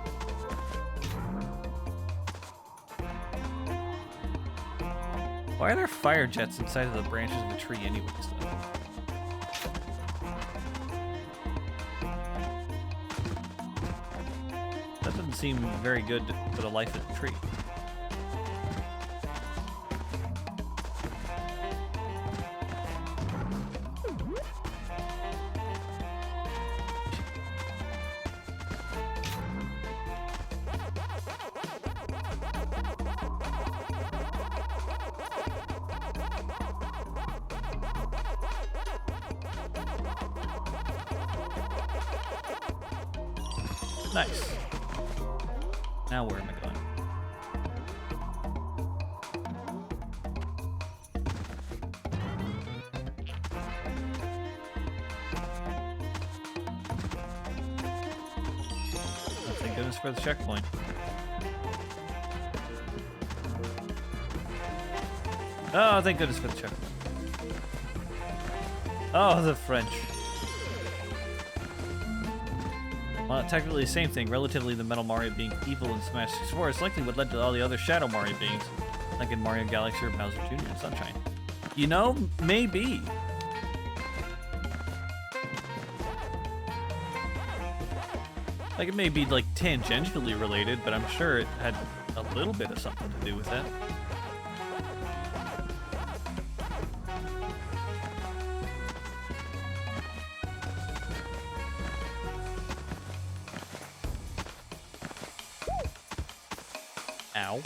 Why are there fire jets inside of the branches of the tree anyways, though? That doesn't seem very good for the life of the tree. Nice. Now where am I going? Oh, thank goodness for the checkpoint. Oh, thank goodness for the checkpoint. Oh, the French. Well, technically the same thing. Relatively, the Metal Mario being evil in Smash 64 is likely what led to all the other Shadow Mario beings, like in Mario Galaxy or Bowser Jr. and Sunshine. You know, maybe. Like, it may be, like, tangentially related, but I'm sure it had a little bit of something to do with that. Ow.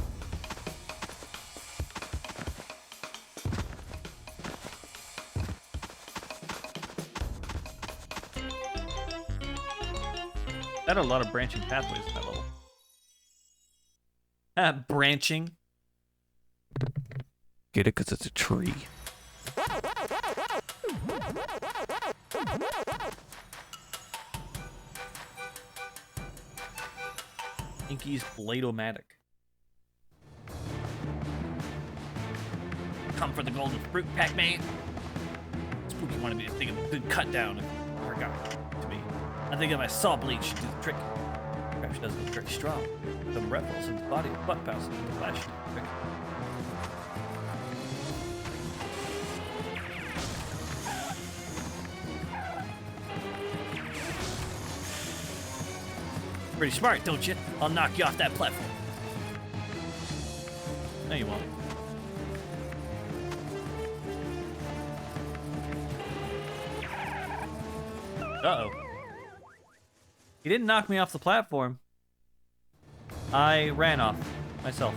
That had a lot of branching pathways in that level. Branching. Get it? Because it's a tree. Inky's Blade-O-Matic. Come for the golden fruit, Pac-Man. Spooky wanted me to think of a good cut down and forgot to me. I think of my saw blade should do the trick. Perhaps she doesn't look very strong. Some revels in the body of butt bounce into the flash trick. Pretty smart, don't you? I'll knock you off that platform. No, you won't. Uh-oh. He didn't knock me off the platform. I ran off myself.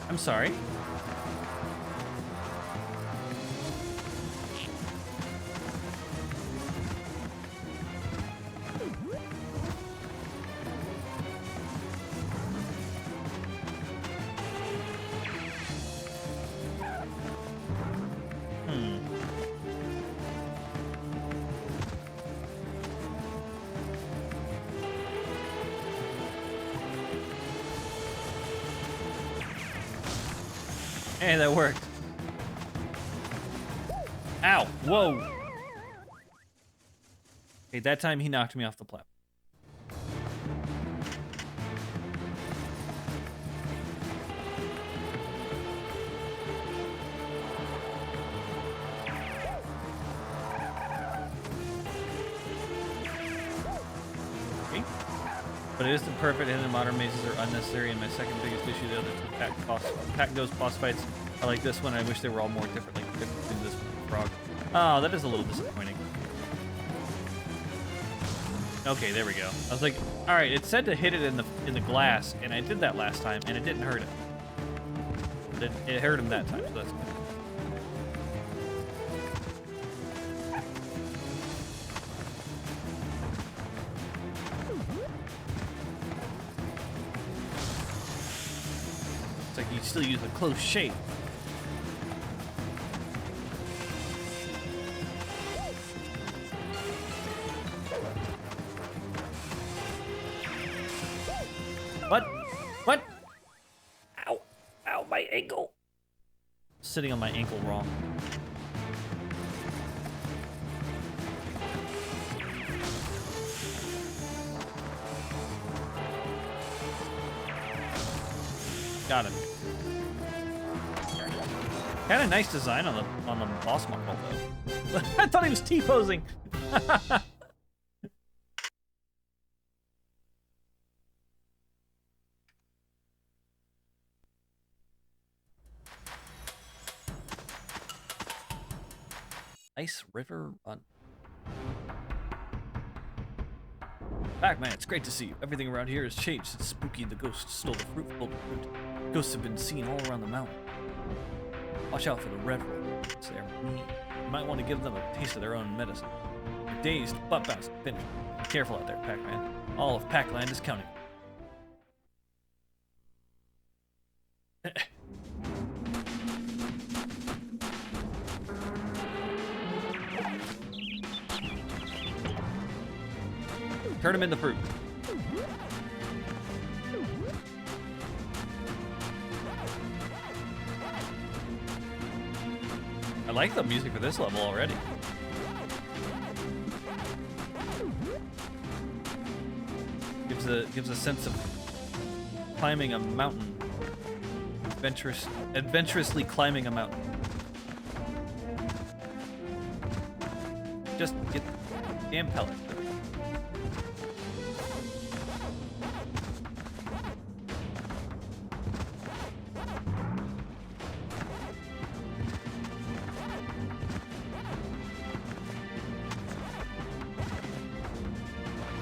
I'm sorry. Hey, that worked. Ow! Whoa! Okay, that time he knocked me off the platform. Okay. But it isn't perfect, and the modern mazes are unnecessary, and my second biggest issue, the other two Pack Ghost boss fights are like this one. I wish they were all more different, like the difference between this one and Frog. Oh, that is a little disappointing. Okay, there we go. I was like, all right, it said to hit it in the glass, and I did that last time, and it didn't hurt him. It hurt him that time, so that's good. It's like you still use a close shave. What? What? Ow. Ow, my ankle. Sitting on my ankle wrong. Got him. Kind of nice design on the boss model though. I thought he was T-posing. Ice River Run. Pac-Man, it's great to see you. Everything around here has changed since Spooky and the Ghost stole the fruit full of fruit. Ghosts have been seen all around the mountain. Watch out for the Red Roll. It's their mean. You might want to give them a taste of their own medicine. You're dazed, butt bounced, finished. Be careful out there, Pac-Man. All of Pac-Land is counting. Turn him into fruit. I like the music for this level already. Gives a sense of climbing a mountain. Adventurously climbing a mountain. Just get the damn pellet.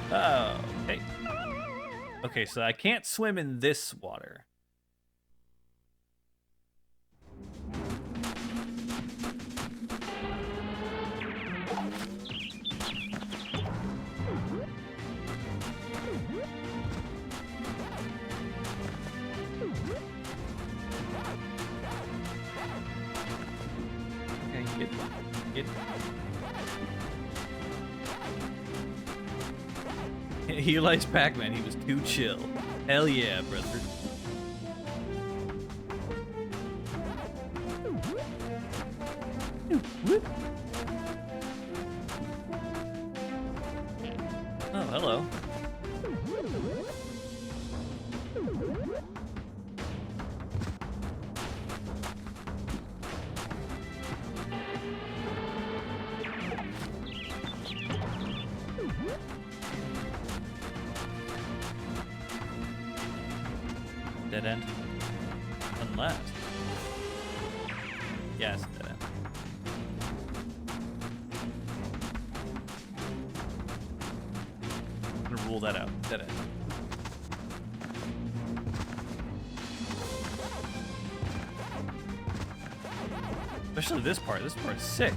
Oh, okay. Okay, so I can't swim in this water. Okay, get. He likes Pac-Man. He was too chill. Hell yeah, brother. Oh, hello. Dead end. Unless. Yes, dead end. I'm gonna rule that out. Dead end. Especially this part. This part's sick.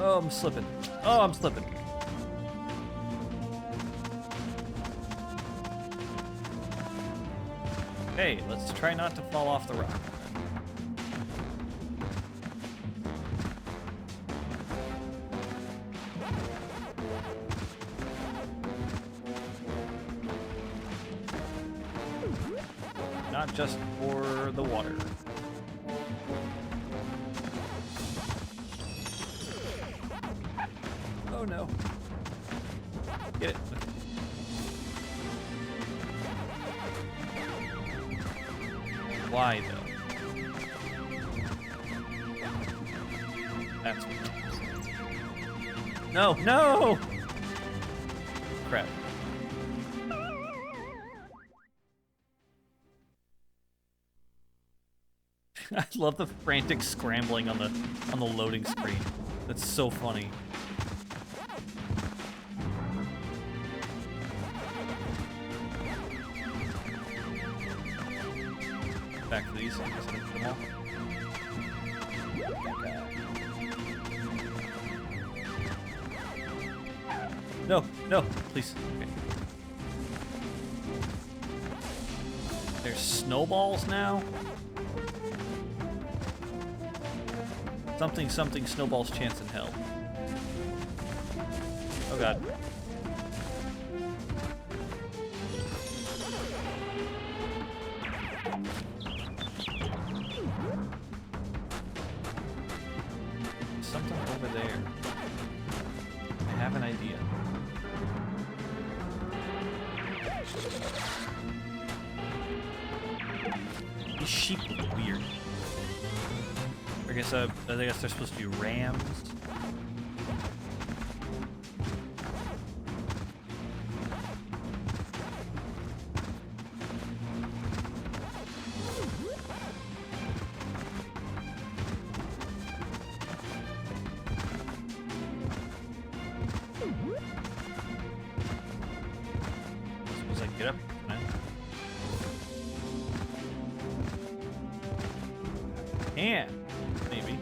Oh, I'm slipping. Oh, I'm slipping. Hey, let's try not to fall off the rock. Not just for the water. Oh no. Get it. Okay. Why though? That's what. No, no! Crap. I love the frantic scrambling on the loading screen. That's so funny. Back to these. No, no, please. Okay. There's snowballs now. Something something snowball's chance in hell. Oh god. Something over there. I have an idea. These sheep look weird. I guess they're supposed to be rams. Suppose I can get up, can I? Yeah, maybe.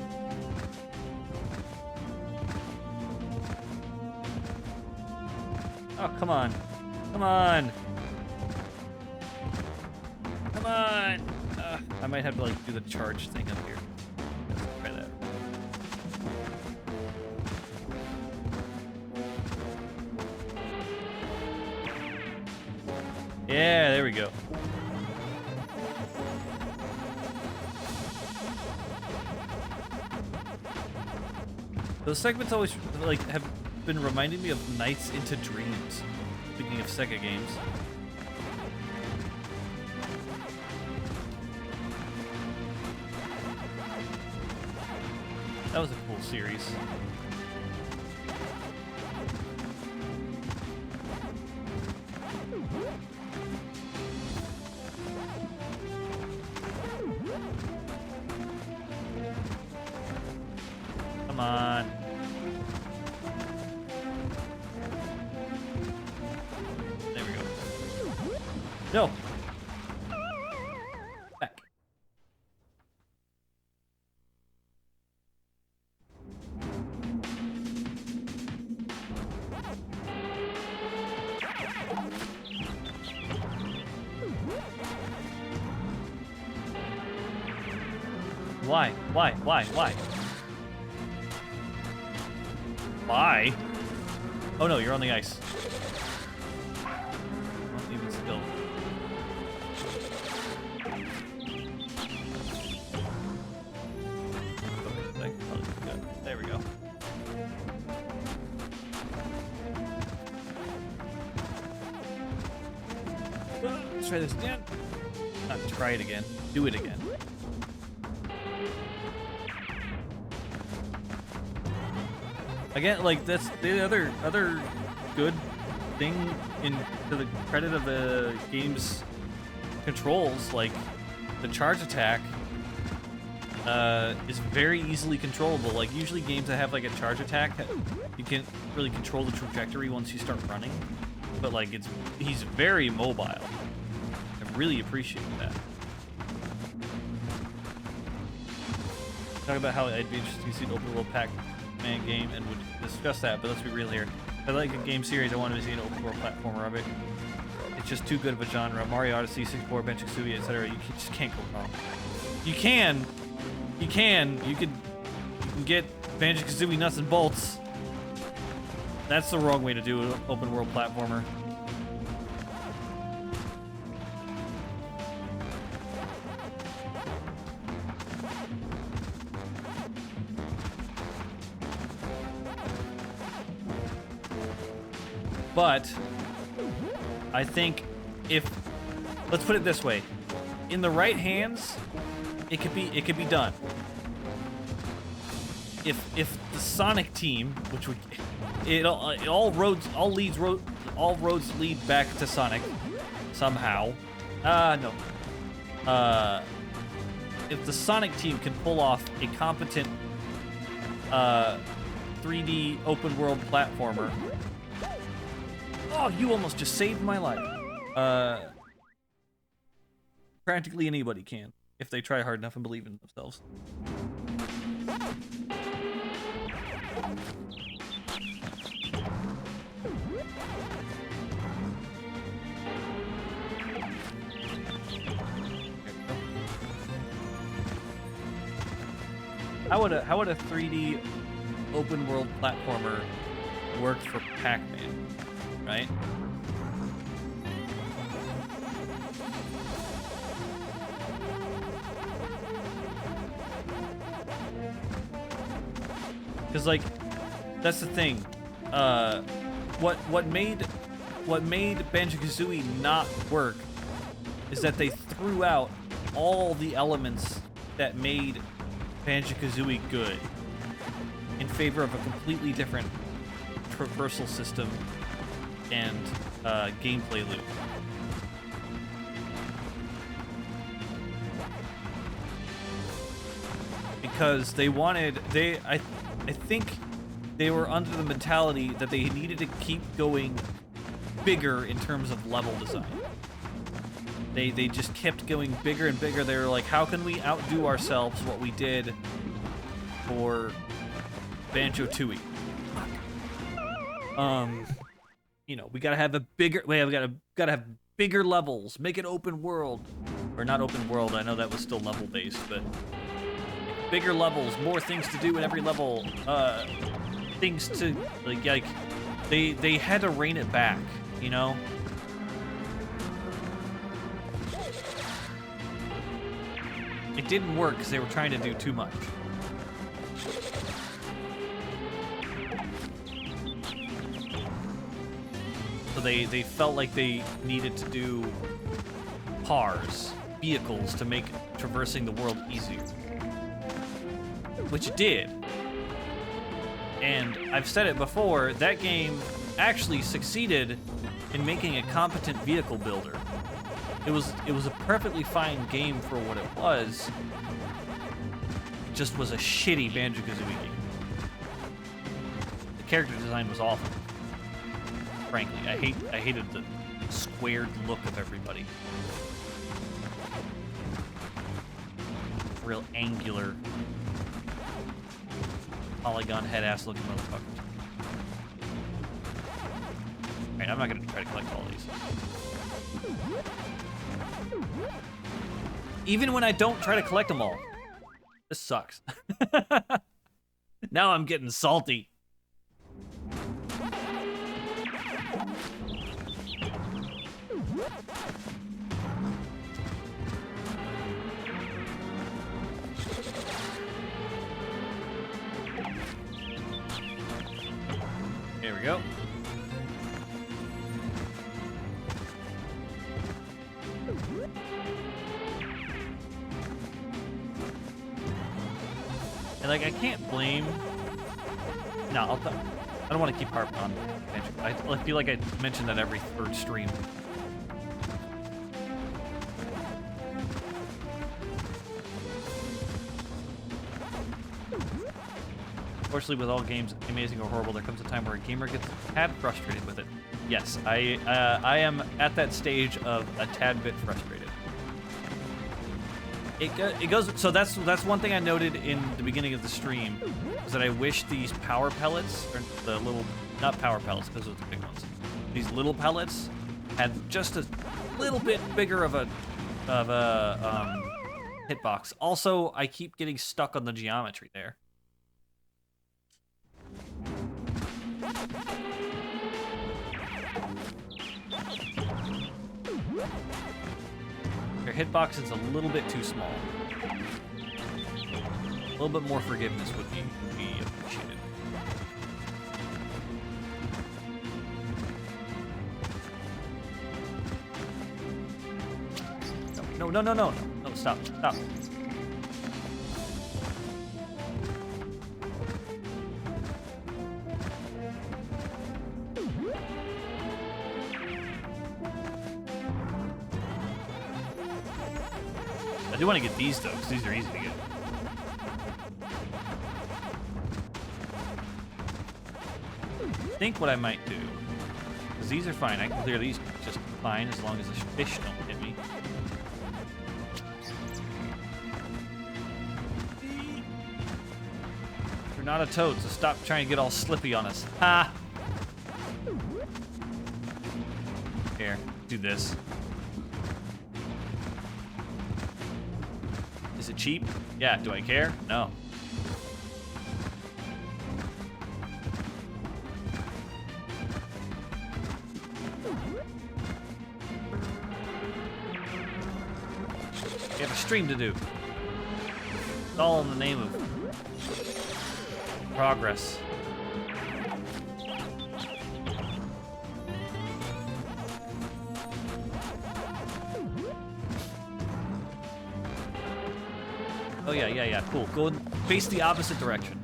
Oh, come on. Come on. Come on. I might have to like do the charge thing up here. Let's try that. Yeah, there we go. Those segments always like have been reminding me of Nights into Dreams. Speaking of Sega games. That was a cool series. Come on. There we go. No. Back. Why? Why? Why? Why? Why? Oh no, you're on the ice. Not even still. There we go. Let's try this again. Not try it again. Do it again. Again, like that's the other good thing to the credit of the game's controls, like the charge attack is very easily controllable. Like usually games that have like a charge attack, you can't really control the trajectory once you start running. But like he's very mobile. I really appreciate that. Talk about how I'd be interested to see an open world Pac-Man game and would discuss that, but let's be real here. If I like a game series, I want to see an open world platformer of it. It's just too good of a genre. Mario Odyssey, 64, Banjo-Kazooie, etc. You just can't go wrong. You can get Banjo-Kazooie nuts and bolts. That's the wrong way to do an open world platformer. But I think let's put it this way, in the right hands, it could be done. If the Sonic team, which would all roads lead back to Sonic somehow. No. If the Sonic team can pull off a competent 3D open world platformer. Oh, you almost just saved my life. Practically anybody can, if they try hard enough and believe in themselves. how would a 3D open world platformer work for Pac-Man, right? Because like, that's the thing. What made Banjo-Kazooie not work is that they threw out all the elements that made Banjo-Kazooie good in favor of a completely different traversal system and gameplay loop. Because they wanted, I think they were under the mentality that they needed to keep going bigger in terms of level design. They just kept going bigger and bigger. They were like, how can we outdo ourselves what we did for Banjo-Tooie? You know, we gotta have a bigger, we gotta have bigger levels, make it open world. Or not open world, I know that was still level based, but bigger levels, more things to do in every level, things to, like they had to rein it back, you know? It didn't work because they were trying to do too much. So they felt like they needed to do cars, vehicles, to make traversing the world easier. Which it did. And I've said it before, that game actually succeeded in making a competent vehicle builder. It was a perfectly fine game for what it was. It just was a shitty Banjo-Kazooie game. The character design was awful. Frankly, I hated the squared look of everybody. Real angular, polygon head ass looking motherfuckers. Alright, I'm not gonna try to collect all these. Even when I don't try to collect them all. This sucks. Now I'm getting salty. There we go. And like, I can't blame. No, I don't want to keep harping on Banjo. I feel like I mention that every third stream. Unfortunately, with all games, amazing or horrible, there comes a time where a gamer gets a tad frustrated with it. Yes, I am at that stage of a tad bit frustrated. It goes. So that's one thing I noted in the beginning of the stream, is that I wish these power pellets, or the little, not power pellets, because those are the big ones. These little pellets had just a little bit bigger of a hitbox. Also, I keep getting stuck on the geometry there. Your hitbox is a little bit too small. A little bit more forgiveness would be appreciated. No, stop. I do want to get these though, because these are easy to get. I think what I might do, because these are fine, I can clear these just fine as long as the fish don't hit me. You're not a toad, so stop trying to get all slippy on us. Ha! Here, do this. Is it cheap? Yeah, do I care? No. stream to do. It's all in the name of progress. Oh yeah, cool. Go and face the opposite direction.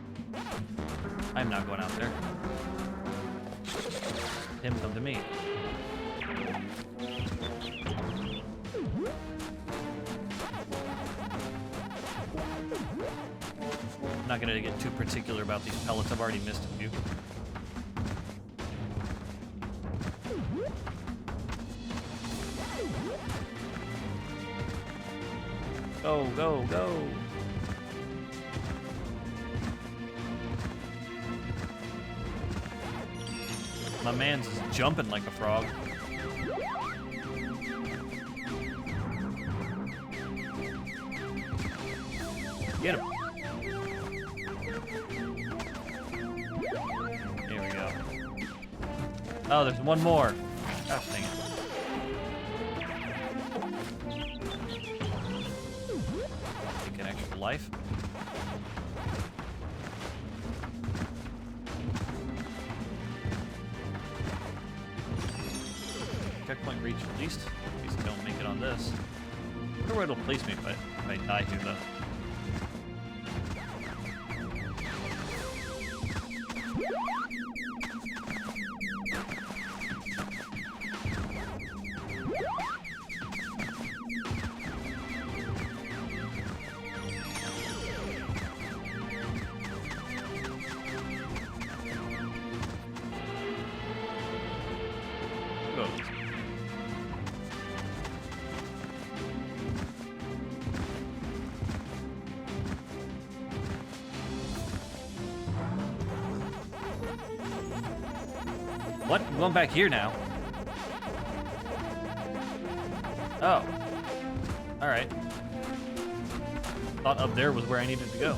I'm not going out there. Him come to me. I'm not gonna get too particular about these pellets. I've already missed a few. Go, go, go. My man's just jumping like a frog. Get him. Here we go. Oh, there's one more. Gosh dang it. Take an extra life. Checkpoint reach at least. In case I don't make it on this. I wonder where it'll place me if I die here though. What? I'm going back here now. Oh. Alright. Thought up there was where I needed to go.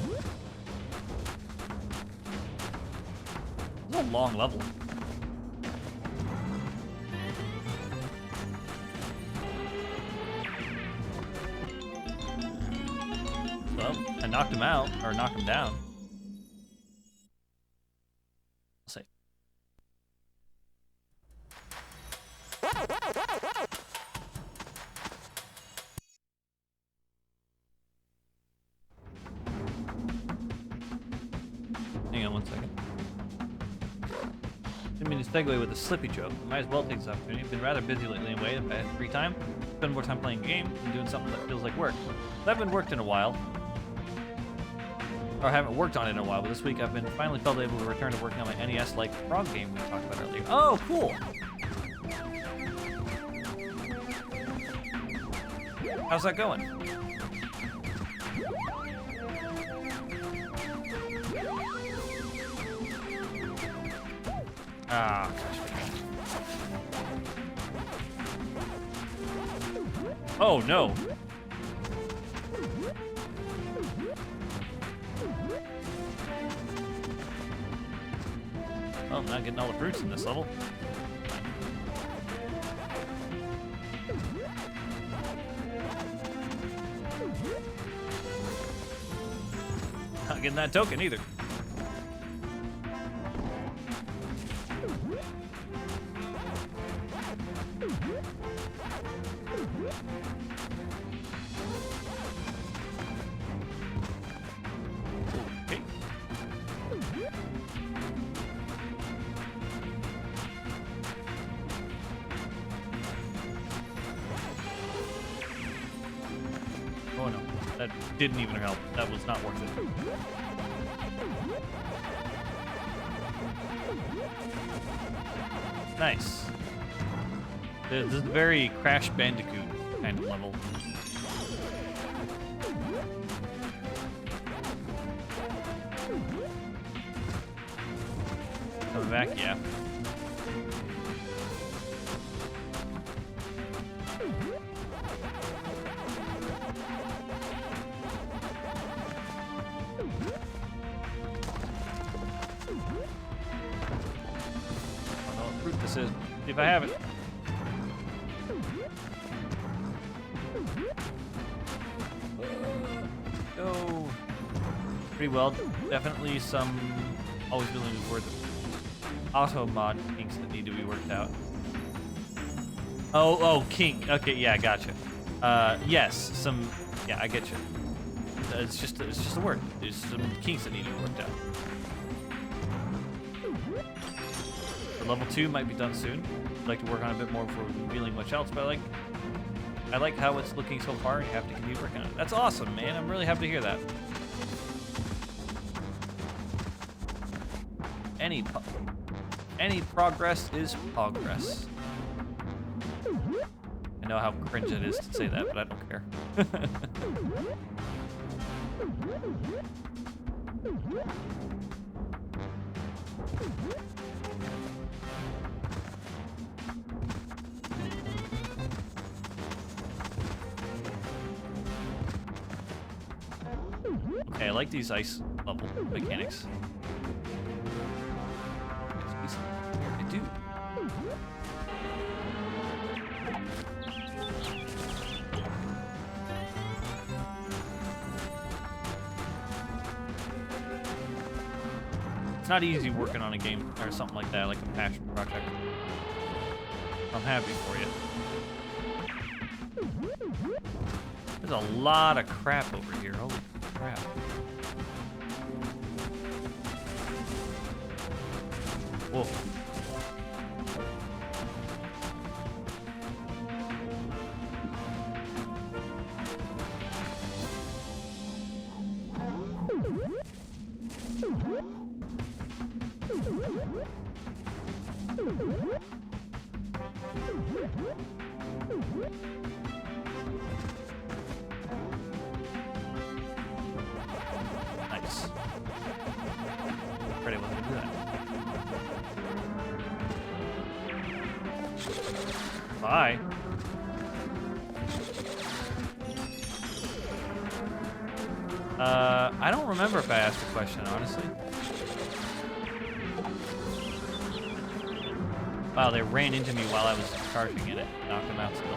It's a long level. Well, I knocked him out, or knocked him down. I'll say. Hang on one second. Didn't mean to segue with a slippy joke. Might as well take this opportunity. I've been rather busy lately anyway. If I had free time, spend more time playing games and doing something that feels like work. I haven't worked in a while. Or I haven't worked on it in a while, but this week I've been finally felt able to return to working on my NES-like frog game we talked about earlier. Oh, cool! How's that going? Ah, gosh. Oh, no. Oh, I'm not getting all the fruits in this level. Not getting that token either. Okay. Oh no, that didn't even help. That was not worth it. Nice. This is a very Crash Bandicoot kind of level. Coming back, yeah. This is. See if I have it. pretty well. Definitely some always willing to work auto mod kinks that need to be worked out. Oh, kink. Okay, yeah, gotcha. Yes, some. Yeah, I get you. It's just a word. There's some kinks that need to be worked out. Level 2 might be done soon. I'd like to work on a bit more before revealing much else, but I like how it's looking so far, and you have to continue working on it. That's awesome, man. I'm really happy to hear that. Any progress is progress. I know how cringe it is to say that, but I don't care. Okay, I like these ice level mechanics. I do. It's not easy working on a game or something like that, like a passion project. I'm happy for you. There's a lot of crap over here. Holy crap. Whoa. Nice. Ready when we do that. Bye. I don't remember if I asked a question, honestly. Wow, they ran into me while I was charging in it. Knocked them out still.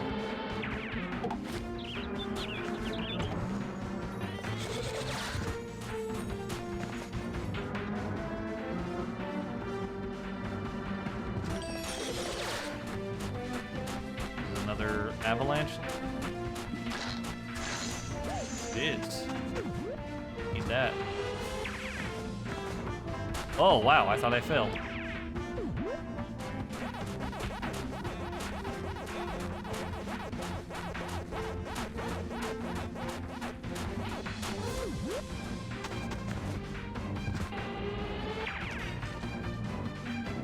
Another avalanche. It is. Need that. Oh, wow, I thought I failed.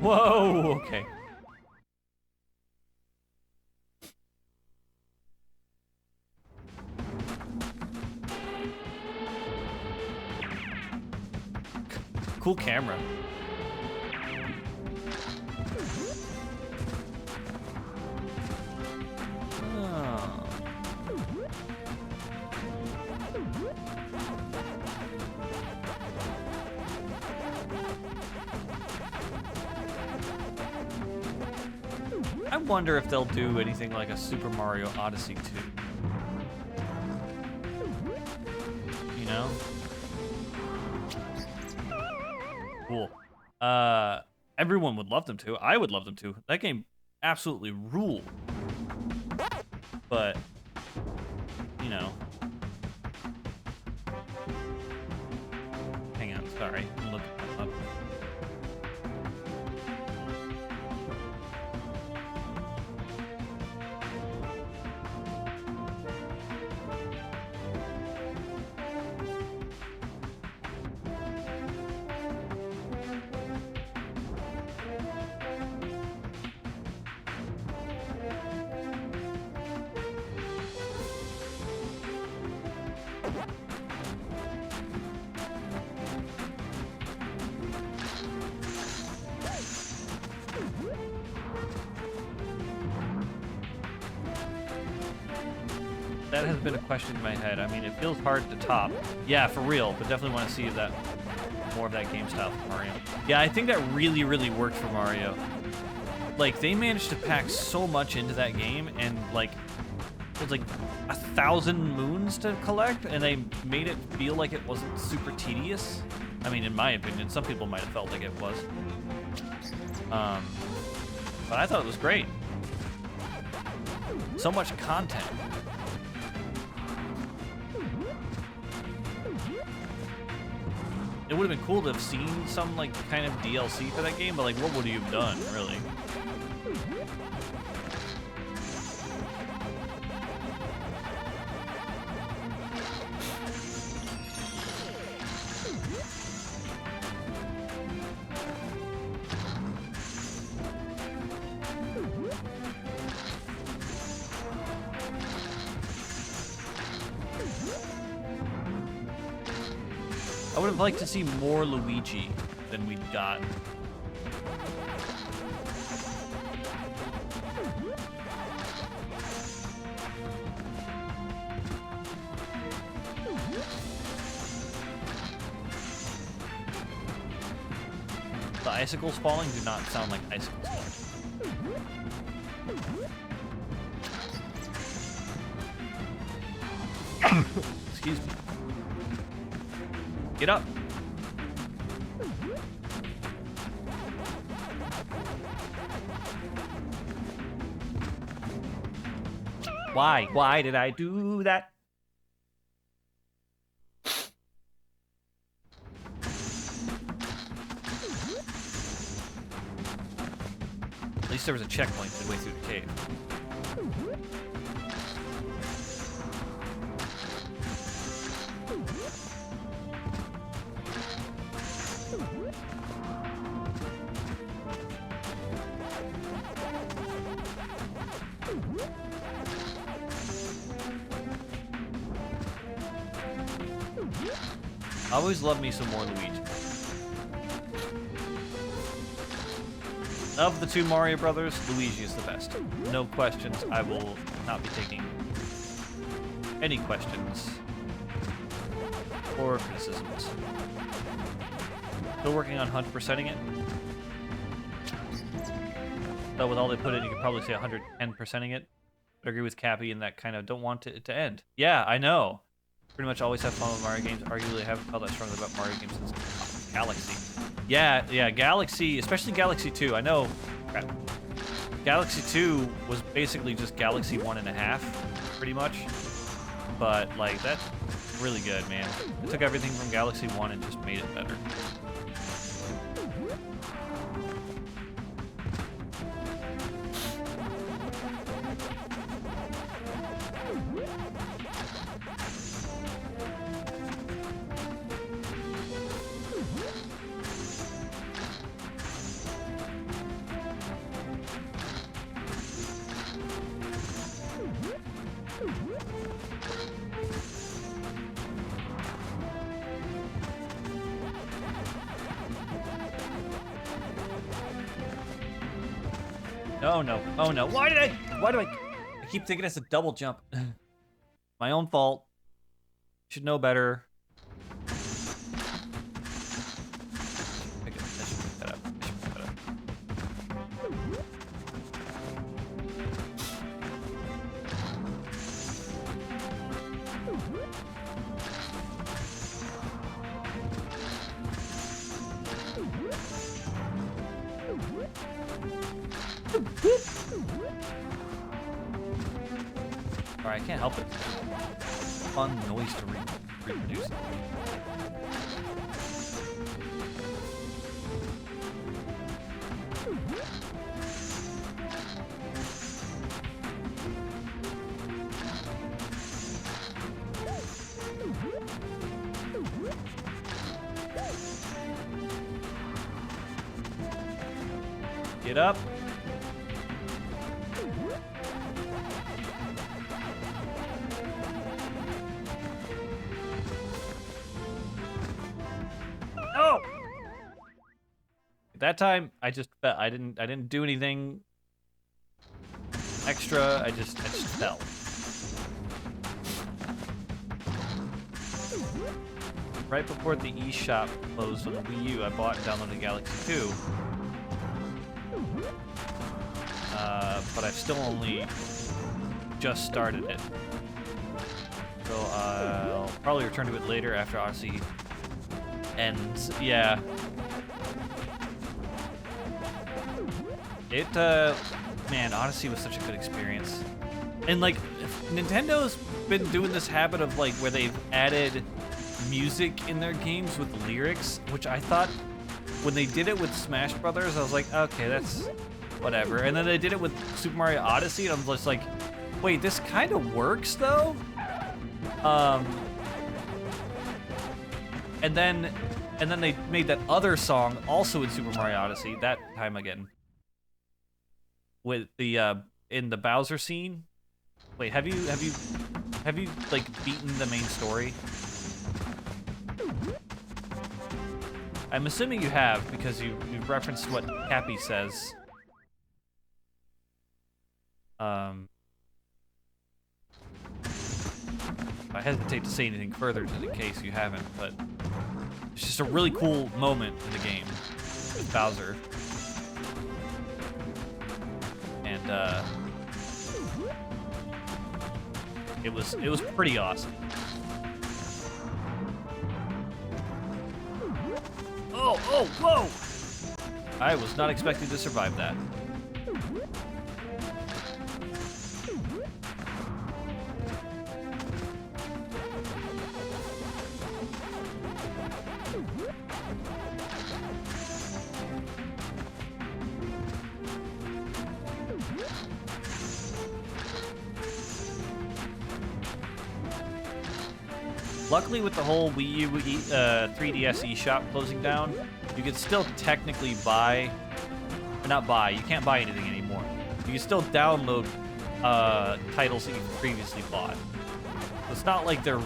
Whoa, okay. Cool camera. Oh. I wonder if they'll do anything like a Super Mario Odyssey 2. You know? Cool. Everyone would love them to. I would love them to. That game absolutely ruled. But, you know. Hang on, sorry. I'm looking up. That has been a question in my head. I mean, it feels hard to top. Yeah, for real, but definitely want to see that more of that game style for Mario. Yeah, I think that really, really worked for Mario. Like, they managed to pack so much into that game, and, like, there's like 1,000 moons to collect, and they made it feel like it wasn't super tedious. I mean, in my opinion, some people might have felt like it was. But I thought it was great. So much content. It would have been cool to have seen some like kind of DLC for that game, but like what would you have done, really? I would have liked to see more Luigi than we'd got. The icicles falling do not sound like icicles falling. Excuse me. Get up. Why? Why did I do that? At least there was a checkpoint midway through the cave. I always love me some more Luigi. Of the two Mario Brothers, Luigi is the best. No questions. I will not be taking any questions or criticisms. Still working on 100%ing it. Though with all they put in, you could probably say 110%ing it. But I agree with Cappy in that kind of don't want it to end. Yeah, I know. Pretty much always have fun with Mario games. Arguably haven't felt that strongly about Mario games since Galaxy. Yeah, Galaxy, especially Galaxy 2. I know, crap. Galaxy 2 was basically just Galaxy 1.5, pretty much. But, like, that's really good, man. It took everything from Galaxy 1 and just made it better. Oh no, oh no. Why do I keep thinking it's a double jump? My own fault. Should know better. I should pick that up. Alright, I can't help it. Fun noise to reproduce. Get up. No. That time I just I didn't do anything extra. I just fell. Right before the eShop closed on the Wii U, I bought and downloaded Galaxy 2. But I've still only just started it. So I'll probably return to it later after Odyssey ends. Yeah. Man, Odyssey was such a good experience. And like, Nintendo's been doing this habit of like where they've added music in their games with lyrics, which I thought when they did it with Smash Brothers, I was like, okay, that's whatever. And then they did it with Super Mario Odyssey, and I'm just like, wait, this kind of works though? And then they made that other song also in Super Mario Odyssey, that time again. With the in the Bowser scene. Wait, have you like beaten the main story? I'm assuming you have because you referenced what Cappy says. I hesitate to say anything further just in case you haven't, but it's just a really cool moment in the game with Bowser. And it was pretty awesome. Oh, whoa! I was not expecting to survive that. Luckily, with the whole Wii U 3DS eShop closing down, you can still technically buy, or not buy, you can't buy anything anymore. You can still download titles that you've previously bought. So it's not like they're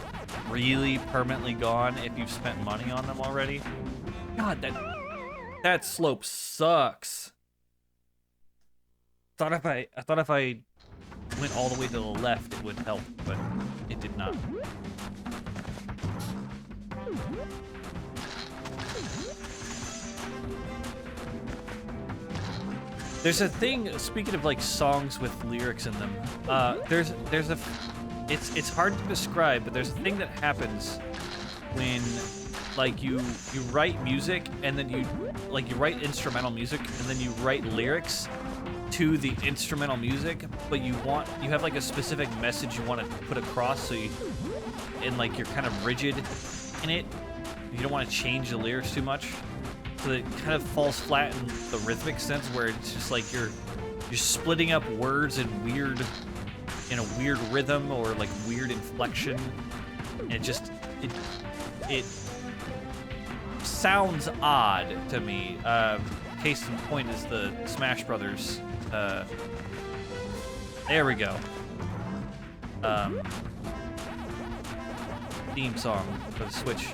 really permanently gone if you've spent money on them already. God, that slope sucks. I thought if I went all the way to the left, it would help, but it did not. There's a thing, speaking of like songs with lyrics in them, it's hard to describe, but there's a thing that happens when like you write music and then you write instrumental music and then you write lyrics to the instrumental music, but you have like a specific message you want to put across, so you're kind of rigid in it. You don't want to change the lyrics too much. So it kind of falls flat in the rhythmic sense, where it's just like you're splitting up words in a weird rhythm or like weird inflection, and it sounds odd to me. Case in point is the Smash Brothers. There we go. Theme song for the Switch.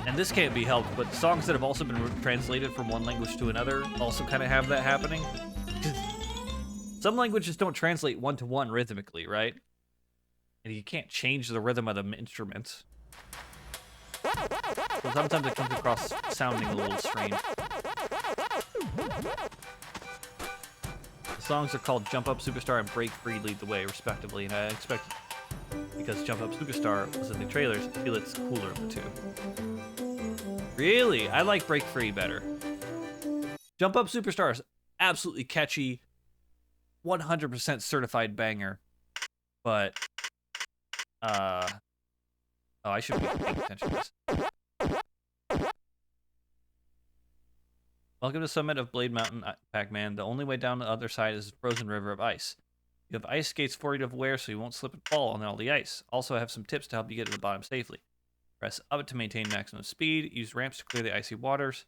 And this can't be helped, but songs that have also been translated from one language to another also kind of have that happening. Some languages don't translate one-to-one rhythmically, right? And you can't change the rhythm of the instruments. So sometimes it comes across sounding a little strange. The songs are called Jump Up Superstar and Break Free Lead the Way, respectively, and I expect, because Jump Up Superstar was in the trailers, I feel it's cooler of the two. Really? I like Break Free better. Jump Up Superstar is absolutely catchy, 100% certified banger, but, oh, I should be paying attention to this. Welcome to Summit of Blade Mountain, Pac-Man. The only way down the other side is a frozen river of ice. You have ice skates for you to wear so you won't slip and fall on all the ice. Also, I have some tips to help you get to the bottom safely. Press up to maintain maximum speed. Use ramps to clear the icy waters.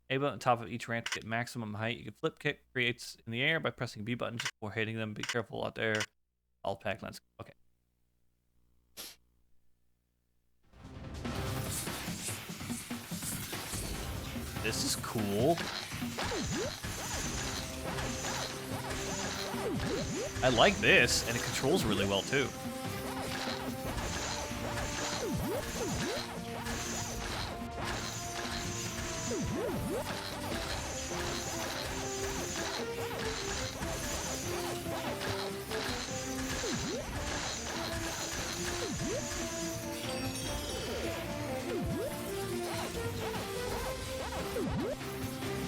A button on top of each ramp to get maximum height. You can flip kick creates in the air by pressing B buttons before hitting them. Be careful out there. All pack lens. Okay. This is cool. I like this, and it controls really well too.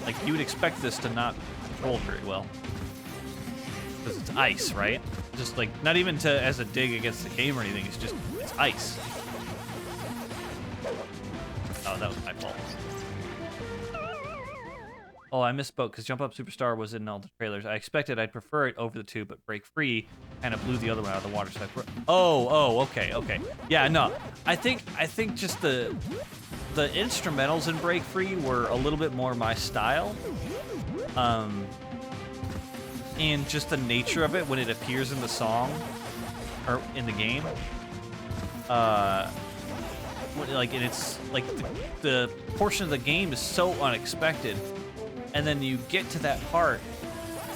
Like, you would expect this to not control very well. Because it's ice, right? Just, like, not even to as a dig against the game or anything. It's just, it's ice. Oh, that was my fault. Oh, I misspoke, because Jump Up Superstar was in all the trailers. I expected I'd prefer it over the two, but Break Free kind of blew the other one out of the water. So okay. Yeah, no. I think just the instrumentals in Break Free were a little bit more my style. And just the nature of it when it appears in the song, or in the game. Like, and it's, like, the portion of the game is so unexpected. And then you get to that part,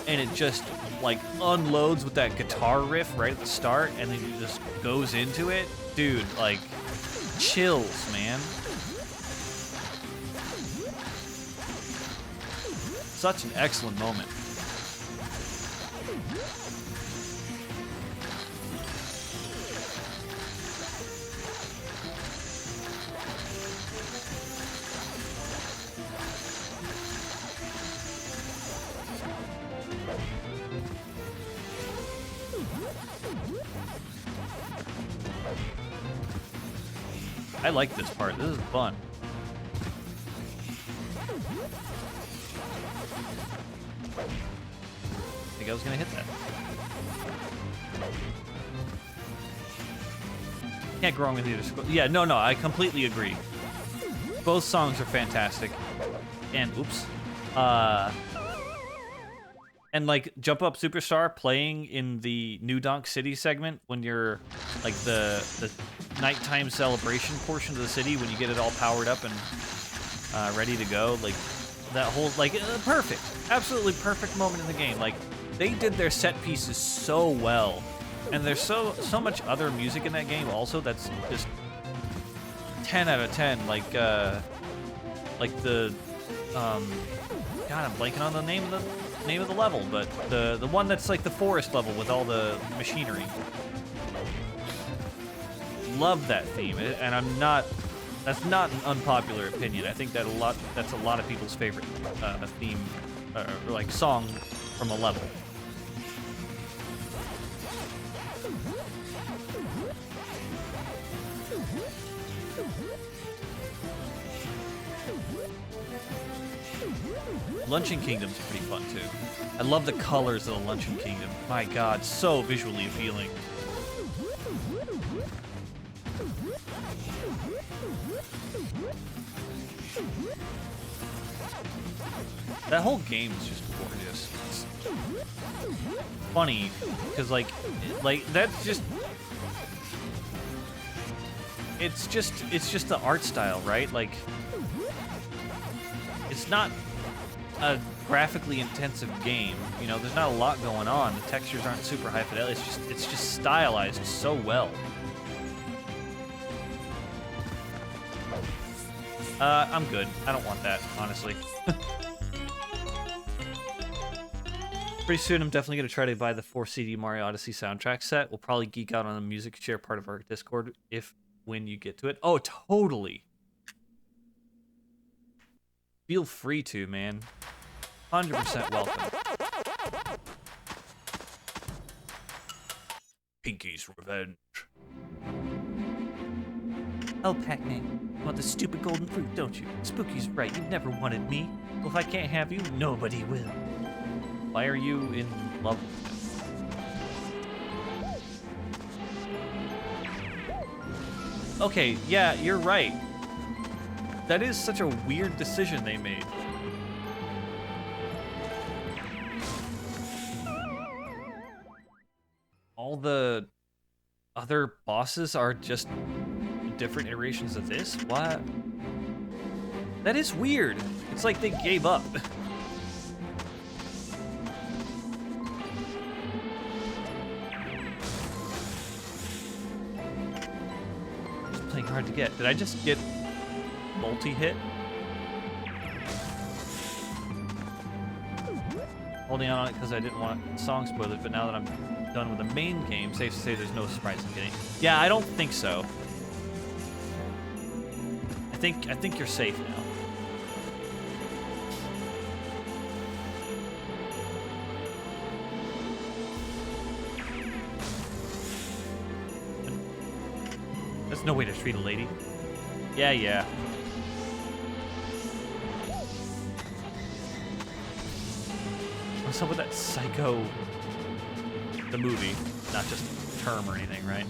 and it just, like, unloads with that guitar riff right at the start, and then it just goes into it. Dude, like, chills, man. Such an excellent moment. I like this part. This is fun. I think I was gonna hit that. Can't go wrong with either. Yeah, no, I completely agree. Both songs are fantastic. And oops. And like Jump Up Superstar playing in the New Donk City segment when you're like the nighttime celebration portion of the city when you get it all powered up and ready to go, like that whole like perfect, absolutely perfect moment in the game. Like they did their set pieces so well, and there's so much other music in that game also that's just 10 out of 10. Like the God, I'm blanking on the name of the level, but the one that's like the forest level with all the machinery. Love that theme, and that's not an unpopular opinion. I think that's a lot of people's favorite theme, or like song from a level. Luncheon Kingdom's pretty fun too. I love the colors of the Luncheon Kingdom. My God, so visually appealing. That whole game is just gorgeous. It's funny because like that's just it's just the art style, right? Like it's not a graphically intensive game. You know, there's not a lot going on. The textures aren't super high fidelity. It's just stylized so well. I'm good. I don't want that, honestly. Pretty soon, I'm definitely going to try to buy the 4 CD Mario Odyssey soundtrack set. We'll probably geek out on the music share part of our Discord when you get to it. Oh, totally. Feel free to, man. 100% welcome. Pinky's Revenge. Oh, Pac-Man. You want the stupid golden fruit, don't you? Spooky's right. You've never wanted me. Well, if I can't have you, nobody will. Why are you in love with him? Okay, yeah, you're right. That is such a weird decision they made. All the other bosses are just different iterations of this? What? That is weird. It's like they gave up. Just playing hard to get. Did I just get multi-hit? Holding on it because I didn't want song spoilers, but now that I'm done with the main game, safe to say there's no surprise I'm getting. Yeah, I don't think so. I think you're safe now. There's no way to treat a lady. Yeah, yeah. What's up with that Psycho? The movie, not just a term or anything, right?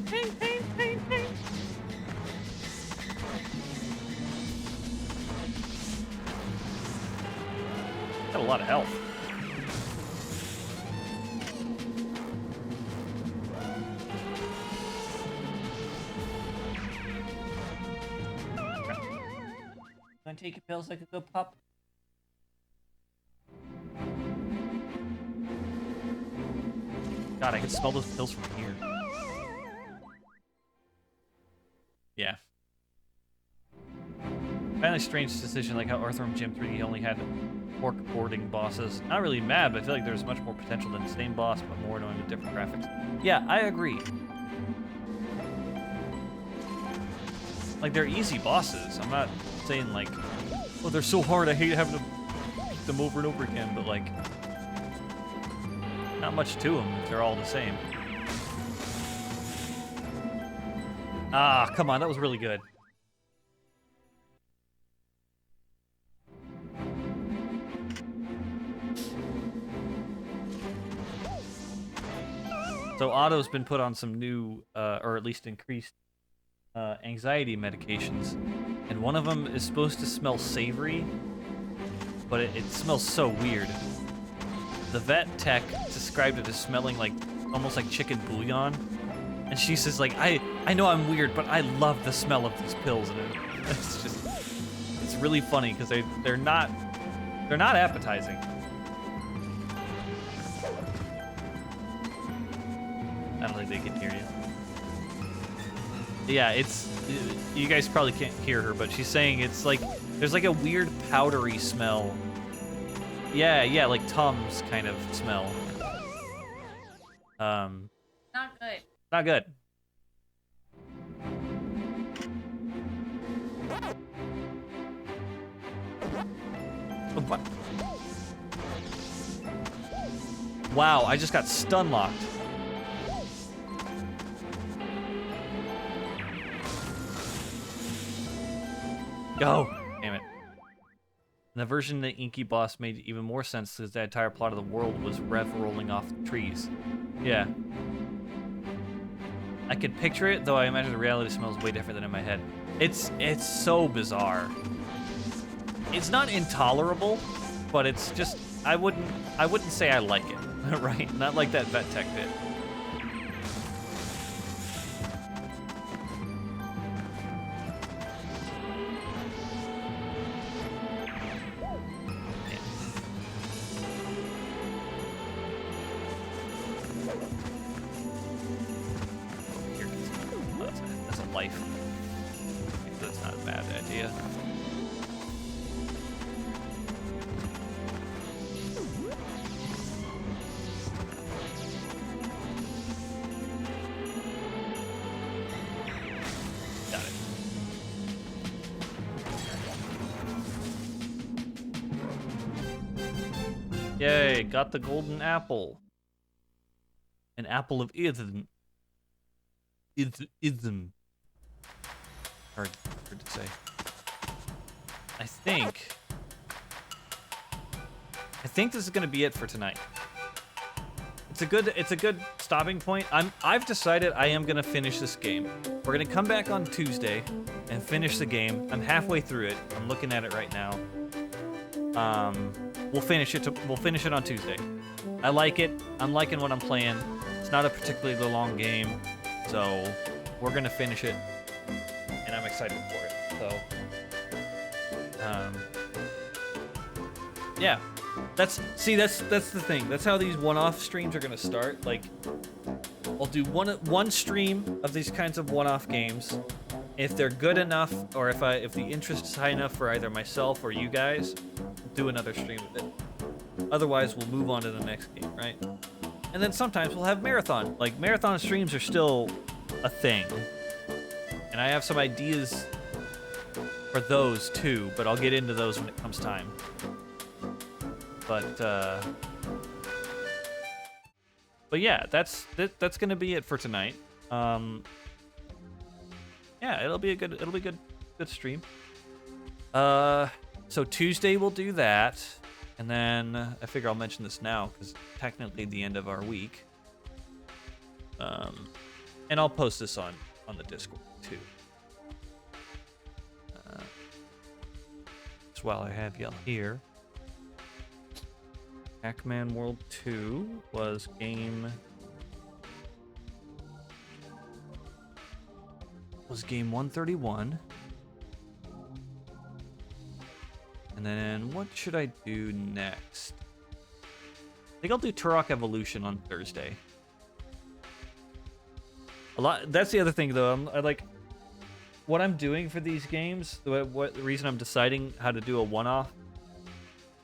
Pain, pain, pain, pain. Got a lot of health. Gonna take your pills like a good pup. God, I can smell those pills from here. Yeah. Finally, strange decision, like how Earthworm Jim 3 only had pork boarding bosses. Not really mad, but I feel like there's much more potential than the same boss, but more annoying with different graphics. Yeah, I agree. Like, they're easy bosses. I'm not saying, like, oh, they're so hard, I hate having to beat them over and over again, but, like, not much to them if they're all the same. Ah, come on, that was really good. So Otto's been put on some new, or at least increased, anxiety medications, and one of them is supposed to smell savory, but it smells so weird. The vet tech described it as smelling like, almost like chicken bouillon, and she says like, I know I'm weird, but I love the smell of these pills, and it's just, it's really funny because they're not appetizing. I don't think they can hear you. Yeah, you guys probably can't hear her, but she's saying it's like, there's like a weird powdery smell. Yeah, like Tums kind of smell. Not good. Not good. Oh, what? Wow, I just got stun locked. Go! Damn it. In the version the Inky boss made even more sense because the entire plot of the world was Rev rolling off the trees. Yeah. I could picture it, though I imagine the reality smells way different than in my head. It's so bizarre. It's not intolerable, but it's just, I wouldn't say I like it, right? Not like that vet tech did. That's a life. That's not a bad idea. Got it. Yay, got the golden apple. An apple of Eden. Ism. Hard to say. I think this is gonna be it for tonight. It's a good stopping point. I've decided I am gonna finish this game. We're gonna come back on Tuesday and finish the game. I'm halfway through it. I'm looking at it right now. We'll finish it on Tuesday. I like it. I'm liking what I'm playing. It's not a particularly long game, so we're gonna finish it, and I'm excited for it. So, yeah, that's the thing. That's how these one-off streams are gonna start. Like, I'll do one stream of these kinds of one-off games. If they're good enough, or if the interest is high enough for either myself or you guys, do another stream of it. Otherwise, we'll move on to the next game, right? And then sometimes we'll have marathon. Like, marathon streams are still a thing. And I have some ideas for those too, but I'll get into those when it comes time. But yeah, that's gonna be it for tonight. yeah, it'll be good stream. So Tuesday we'll do that, and then I figure I'll mention this now because technically the end of our week. And I'll post this on the Discord too. Just while I have y'all here, Pac-Man World 2 was game 131. And then what should I do next? I think I'll do Turok Evolution on Thursday. That's the other thing though. I like what I'm doing for these games. The reason I'm deciding how to do a one-off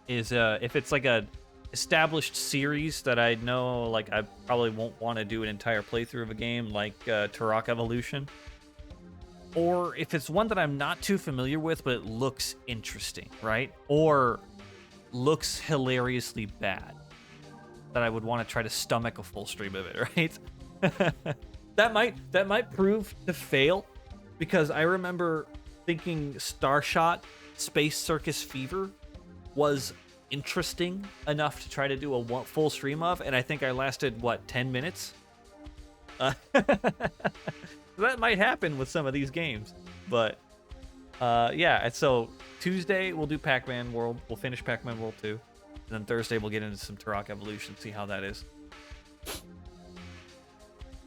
is if it's like a established series that I know like I probably won't want to do an entire playthrough of a game like Turok Evolution. Or if it's one that I'm not too familiar with, but it looks interesting, right? Or looks hilariously bad, that I would want to try to stomach a full stream of it, right? that might prove to fail, because I remember thinking Starshot Space Circus Fever was interesting enough to try to do a full stream of, and I think I lasted, 10 minutes? That might happen with some of these games, but yeah. So Tuesday we'll do Pac-Man World. We'll finish Pac-Man World 2, and then Thursday we'll get into some Turok Evolution, see how that is.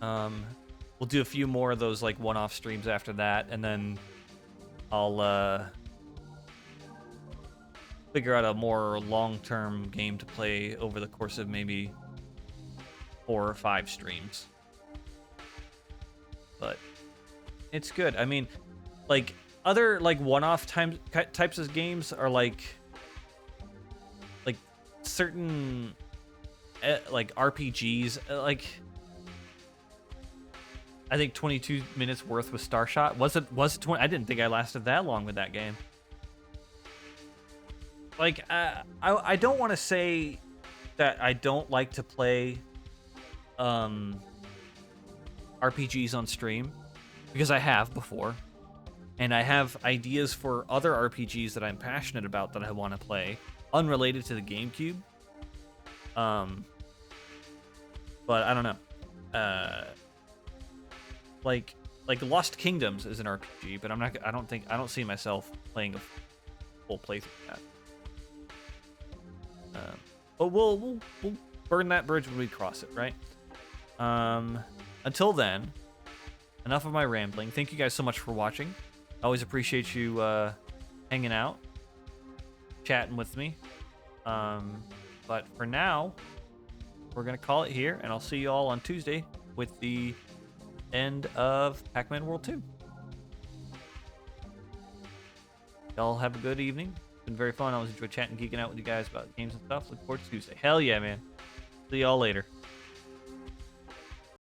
We'll do a few more of those like one-off streams after that, and then I'll figure out a more long-term game to play over the course of maybe 4 or 5 streams. But it's good. I mean, like other like one-off types of games are like certain like RPGs. Like I think 22 minutes worth with Starshot. Was it 20? I didn't think I lasted that long with that game. Like I don't want to say that I don't like to play RPGs on stream, because I have before, and I have ideas for other RPGs that I'm passionate about that I want to play, unrelated to the GameCube. But I don't know. Like Lost Kingdoms is an RPG, but I don't see myself playing a full playthrough of that. But we'll burn that bridge when we cross it, right? Until then, enough of my rambling. Thank you guys so much for watching. I always appreciate you hanging out, chatting with me. But for now, we're going to call it here, and I'll see you all on Tuesday with the end of Pac-Man World 2. Y'all have a good evening. It's been very fun. I always enjoy chatting, geeking out with you guys about games and stuff. Look forward to Tuesday. Hell yeah, man. See y'all later.